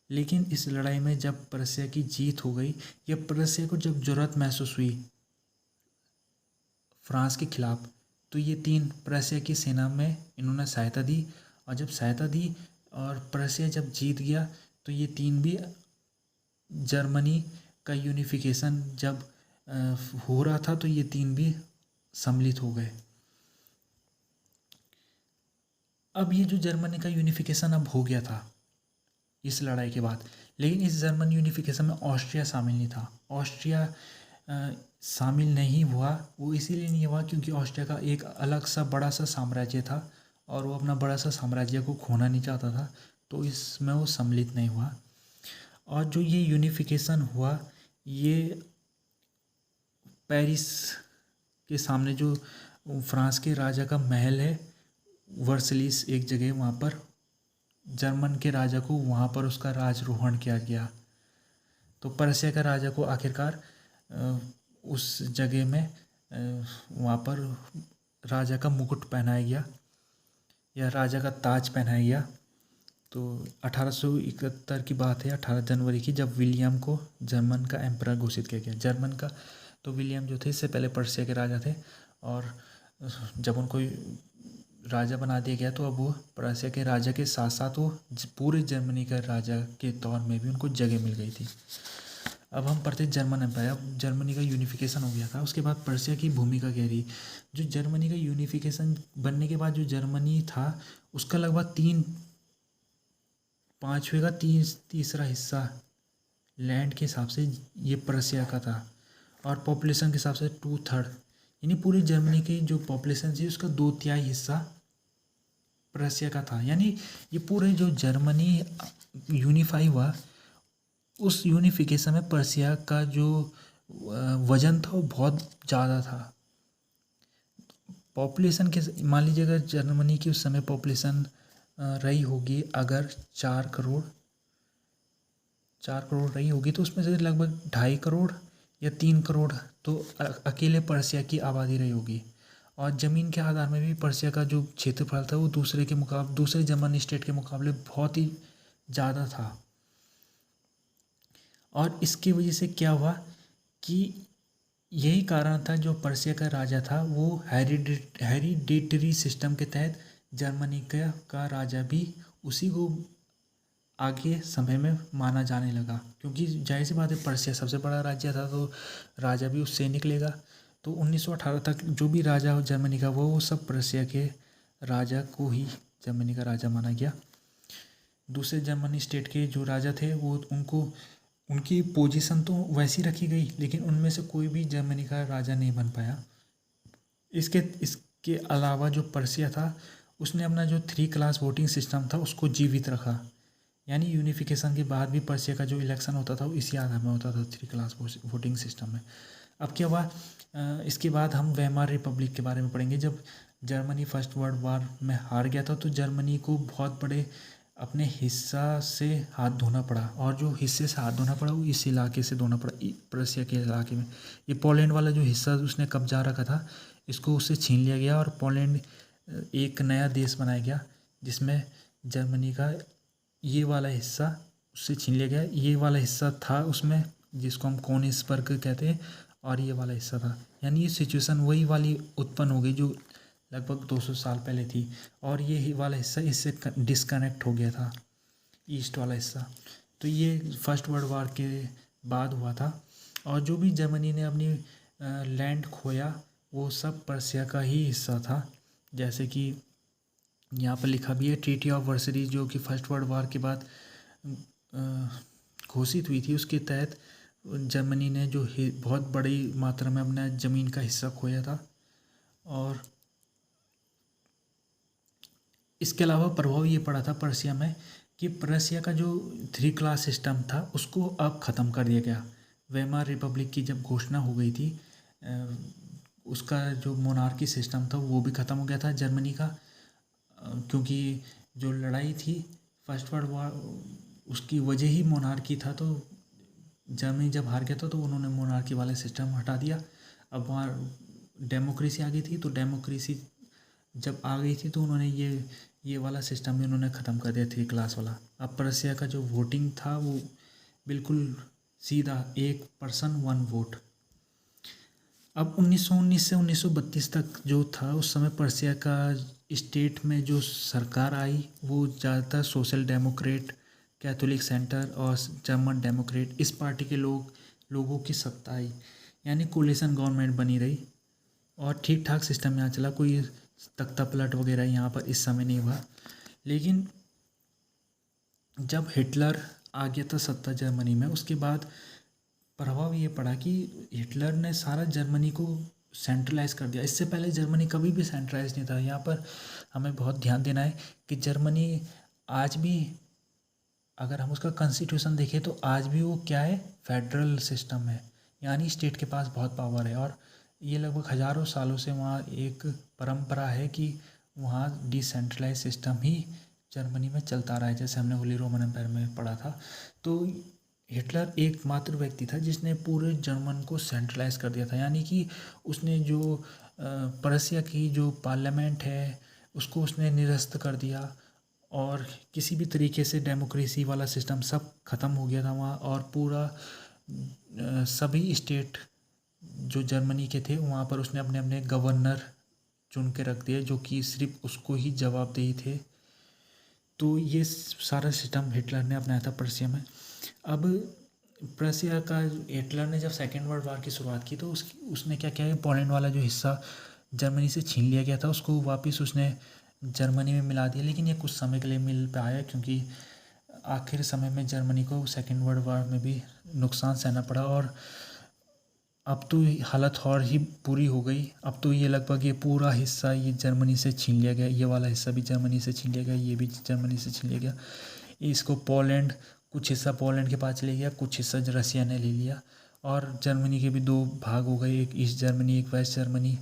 लेकिन इस लड़ाई में जब पर्सिया की जीत हो गई, या पर्सिया को जब ज़रूरत महसूस हुई फ्रांस के खिलाफ, तो ये 3 पर्सिया की सेना में इन्होंने सहायता दी। और जब सहायता दी और पर्सिया जब जीत गया, तो ये 3 भी जर्मनी का यूनिफिकेशन जब हो रहा था, तो ये 3 भी सम्मिलित हो गए। अब ये जो जर्मनी का यूनिफिकेशन अब हो गया था इस लड़ाई के बाद, लेकिन इस जर्मन यूनिफिकेशन में ऑस्ट्रिया शामिल नहीं था। ऑस्ट्रिया शामिल नहीं हुआ, वो इसीलिए नहीं हुआ क्योंकि ऑस्ट्रिया का एक अलग सा बड़ा सा साम्राज्य था, और वो अपना बड़ा सा साम्राज्य को खोना नहीं चाहता था, तो इसमें वो सम्मिलित नहीं हुआ। और जो ये यूनिफिकेशन हुआ, ये पेरिस के सामने जो फ्रांस के राजा का महल है, वर्सलिस एक जगह, वहाँ पर जर्मन के राजा को वहाँ पर उसका राजरोहण किया गया। तो पर्सिया का राजा को आखिरकार उस जगह में वहाँ पर राजा का मुकुट पहनाया गया, या राजा का ताज पहनाया गया। तो 1871 की बात है, 18 जनवरी की, जब विलियम को जर्मन का एम्परर घोषित किया गया। जर्मन का तो विलियम जो थे इससे पहले पर्सिया के राजा थे, और जब उनको राजा बना दिया गया, तो अब वो पर्सिया के राजा के साथ साथ वो पूरे जर्मनी का राजा के तौर में भी उनको जगह मिल गई थी। अब हम पढ़ते जर्मन एम्पायर। अब जर्मनी का यूनिफिकेशन हो गया था, उसके बाद पर्सिया की भूमिका गहरी। जो जर्मनी का यूनिफिकेशन बनने के बाद जो जर्मनी था उसका लगभग 3/5 का तीसरा हिस्सा लैंड के हिसाब से ये पर्सिया का था, और पॉपुलेशन के हिसाब से 2/3, यानी पूरी जर्मनी की जो पॉपुलेशन थी उसका 2/3 हिस्सा पर्सिया का था। यानी ये पूरे जो जर्मनी यूनिफाई हुआ, उस यूनिफिकेशन में पर्सिया का जो वजन था वो बहुत ज़्यादा था। पॉपुलेशन के मान लीजिए अगर जर्मनी की उस समय पॉपुलेशन रही होगी अगर 4 करोड़ रही होगी, तो उसमें से लगभग 2.5 करोड़ या 3 करोड़ तो अकेले पर्शिया की आबादी रही होगी। और ज़मीन के आधार में भी पर्शिया का जो क्षेत्रफल था वो दूसरे जर्मन स्टेट के मुकाबले बहुत ही ज़्यादा था। और इसकी वजह से क्या हुआ कि यही कारण था, जो पर्शिया का राजा था वो हेरिडेटरी सिस्टम के तहत जर्मनी का राजा भी उसी को आगे समय में माना जाने लगा, क्योंकि जाहिर सी बात है पर्शिया सबसे बड़ा राज्य था तो राजा भी उससे निकलेगा। तो 1918 तक जो भी राजा हो जर्मनी का वो सब पर्शिया के राजा को ही जर्मनी का राजा माना गया। दूसरे जर्मनी स्टेट के जो राजा थे वो उनकी पोजीशन तो वैसी रखी गई, लेकिन उनमें से कोई भी जर्मनी का राजा नहीं बन पाया। इसके अलावा जो पर्शिया था उसने अपना जो 3 क्लास वोटिंग सिस्टम था उसको जीवित रखा, यानी यूनिफिकेशन के बाद भी पर्शिया का जो इलेक्शन होता था वो इसी आधार में होता था, 3 क्लास वोटिंग सिस्टम में। अब क्या हुआ, इसके बाद हम वेमार रिपब्लिक के बारे में पढ़ेंगे। जब जर्मनी फर्स्ट वर्ल्ड वार में हार गया था तो जर्मनी को बहुत बड़े अपने हिस्सा से हाथ धोना पड़ा, और जो हिस्से से हाथ धोना पड़ा वो इस इलाके से धोना पड़ा, पर्शिया के इलाके में। ये पोलैंड वाला जो हिस्सा उसने कब्जा रखा था इसको उससे छीन लिया गया और पोलैंड एक नया देश बनाया गया, जिसमें जर्मनी का ये वाला हिस्सा उससे छीन लिया गया। ये वाला हिस्सा था उसमें जिसको हम कोनिसबर्ग कहते हैं, और ये वाला हिस्सा था, यानी ये सिचुएशन वही वाली उत्पन्न हो गई जो लगभग 200 साल पहले थी, और ये वाला हिस्सा इससे डिस्कनेक्ट हो गया था, ईस्ट वाला हिस्सा। तो ये फर्स्ट वर्ल्ड वार के बाद हुआ था, और जो भी जर्मनी ने अपनी लैंड खोया वो सब पर्शिया का ही हिस्सा था। जैसे कि यहाँ पर लिखा भी है ट्रीटी ऑफ वर्सरी, जो कि फर्स्ट वर्ल्ड वार के बाद घोषित हुई थी, उसके तहत जर्मनी ने जो बहुत बड़ी मात्रा में अपना ज़मीन का हिस्सा खोया था। और इसके अलावा प्रभाव ये पड़ा था पर्शिया में कि पर्शिया का जो 3 क्लास सिस्टम था उसको अब ख़त्म कर दिया गया। वेमार रिपब्लिक की जब घोषणा हो गई थी उसका जो मोनार्की सिस्टम था वो भी ख़त्म हो गया था जर्मनी का, क्योंकि जो लड़ाई थी फर्स्ट वर्ल्ड वार उसकी वजह ही मोनार्की था। तो जर्मनी जब हार गया था तो उन्होंने मोनार्की वाला सिस्टम हटा दिया। अब वहाँ डेमोक्रेसी आ गई थी, तो डेमोक्रेसी जब आ गई थी तो उन्होंने ये वाला सिस्टम भी उन्होंने ख़त्म कर दिया 3 क्लास वाला। अब पर्शिया का जो वोटिंग था वो बिल्कुल सीधा 1 पर्सन 1 वोट। अब 1919 से 1932 तक जो था उस समय पर्शिया का स्टेट में जो सरकार आई वो ज़्यादातर सोशल डेमोक्रेट, कैथोलिक सेंटर और जर्मन डेमोक्रेट इस पार्टी के लोगों की सत्ता आई, यानी कोलिशन गवर्नमेंट बनी रही और ठीक ठाक सिस्टम यहाँ चला। कोई तख्ता पलट वगैरह यहाँ पर इस समय नहीं हुआ। लेकिन जब हिटलर आ गया था सत्ता जर्मनी में, उसके बाद प्रभाव ये पड़ा कि हिटलर ने सारा जर्मनी को सेंट्रलाइज कर दिया। इससे पहले जर्मनी कभी भी सेंट्रलाइज नहीं था। यहाँ पर हमें बहुत ध्यान देना है कि जर्मनी आज भी, अगर हम उसका कॉन्स्टिट्यूशन देखें तो आज भी वो क्या है, फेडरल सिस्टम है, यानी स्टेट के पास बहुत पावर है। और ये लगभग हज़ारों सालों से वहाँ एक परंपरा है कि वहाँ डिसेंट्रलाइज सिस्टम ही जर्मनी में चलता रहा है, जैसे हमने होली रोमन एम्पायर में पढ़ा था। तो हिटलर एकमात्र व्यक्ति था जिसने पूरे जर्मन को सेंट्रलाइज कर दिया था, यानी कि उसने जो पर्शिया की जो पार्लियामेंट है उसको उसने निरस्त कर दिया, और किसी भी तरीके से डेमोक्रेसी वाला सिस्टम सब ख़त्म हो गया था वहाँ। और पूरा सभी स्टेट जो जर्मनी के थे वहाँ पर उसने अपने अपने गवर्नर चुन के रख दिए जो कि सिर्फ उसको ही जवाबदेही थे। तो ये सारा सिस्टम हिटलर ने अपनाया था पर्शिया में। अब पर्शिया का हिटलर ने जब सेकेंड वर्ल्ड वार की शुरुआत की तो उसने क्या किया, पोलैंड वाला जो हिस्सा जर्मनी से छीन लिया गया था उसको वापस उसने जर्मनी में मिला दिया। लेकिन ये कुछ समय के लिए मिल पाया, क्योंकि आखिर समय में जर्मनी को सेकेंड वर्ल्ड वार में भी नुकसान सहना पड़ा, और अब तो हालत और ही पूरी हो गई। अब तो ये लगभग ये पूरा हिस्सा ये जर्मनी से छीन लिया गया, ये वाला हिस्सा भी जर्मनी से छीन लिया गया, ये भी जर्मनी से छीन लिया गया। इसको पोलैंड, कुछ हिस्सा पोलैंड के पास चले गया, कुछ हिस्सा रसिया ने ले लिया। और जर्मनी के भी दो भाग हो गए, एक ईस्ट जर्मनी एक वेस्ट जर्मनी।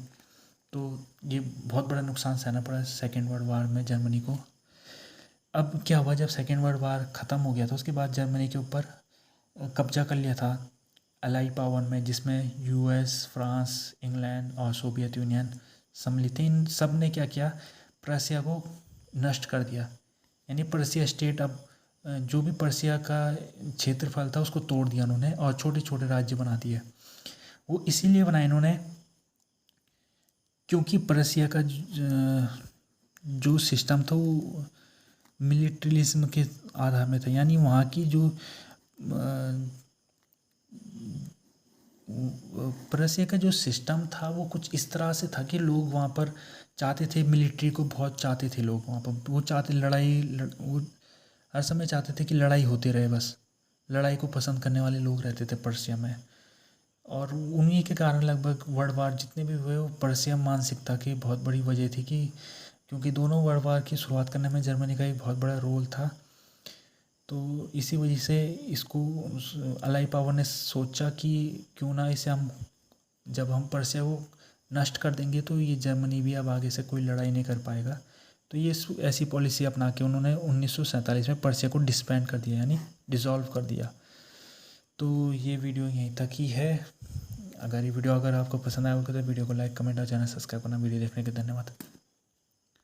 तो ये बहुत बड़ा नुकसान सहना पड़ा सेकेंड वर्ल्ड वार में जर्मनी को। अब क्या हुआ, जब सेकेंड वर्ल्ड वार ख़त्म हो गया था उसके बाद जर्मनी के ऊपर कब्जा कर लिया था अलाई पावर में, जिसमें यूएस, फ्रांस, इंग्लैंड और सोवियत यूनियन सम्मिलित थे। इन सब ने क्या किया, प्रशिया को नष्ट कर दिया। यानी प्रशिया स्टेट अब जो भी प्रशिया का क्षेत्रफल था उसको तोड़ दिया उन्होंने और छोटे छोटे राज्य बना दिए। वो इसीलिए बनाए इन्होंने क्योंकि प्रशिया का जो सिस्टम था वो मिलिट्रिलिज्म के आधार में था। यानी वहाँ की जो प्रशिया का जो सिस्टम था वो कुछ इस तरह से था कि लोग वहाँ पर चाहते थे, मिलिट्री को बहुत चाहते थे लोग वहाँ पर। वो चाहते वो हर समय चाहते थे कि लड़ाई होती रहे, बस लड़ाई को पसंद करने वाले लोग रहते थे पर्शिया में। और उन्हीं के कारण लगभग वर्ल्ड वार जितने भी हुए वो पर्शिया मानसिकता की बहुत बड़ी वजह थी, कि क्योंकि दोनों वर्ल्ड वार की शुरुआत करने में जर्मनी का एक बहुत बड़ा रोल था। तो इसी वजह से इसको अलाई पावर ने सोचा कि क्यों ना इसे हम, जब हम पर्शिया को नष्ट कर देंगे तो ये जर्मनी भी अब आगे से कोई लड़ाई नहीं कर पाएगा। तो ये ऐसी पॉलिसी अपना के उन्होंने 1947 में पर्शिया को डिसबैंड कर दिया, यानी डिसॉल्व कर दिया। तो ये वीडियो यहीं तक ही है। अगर ये वीडियो अगर आपको पसंद आया होगा तो वीडियो को लाइक, कमेंट और चैनल सब्सक्राइब करना। वीडियो देखने के धन्यवाद।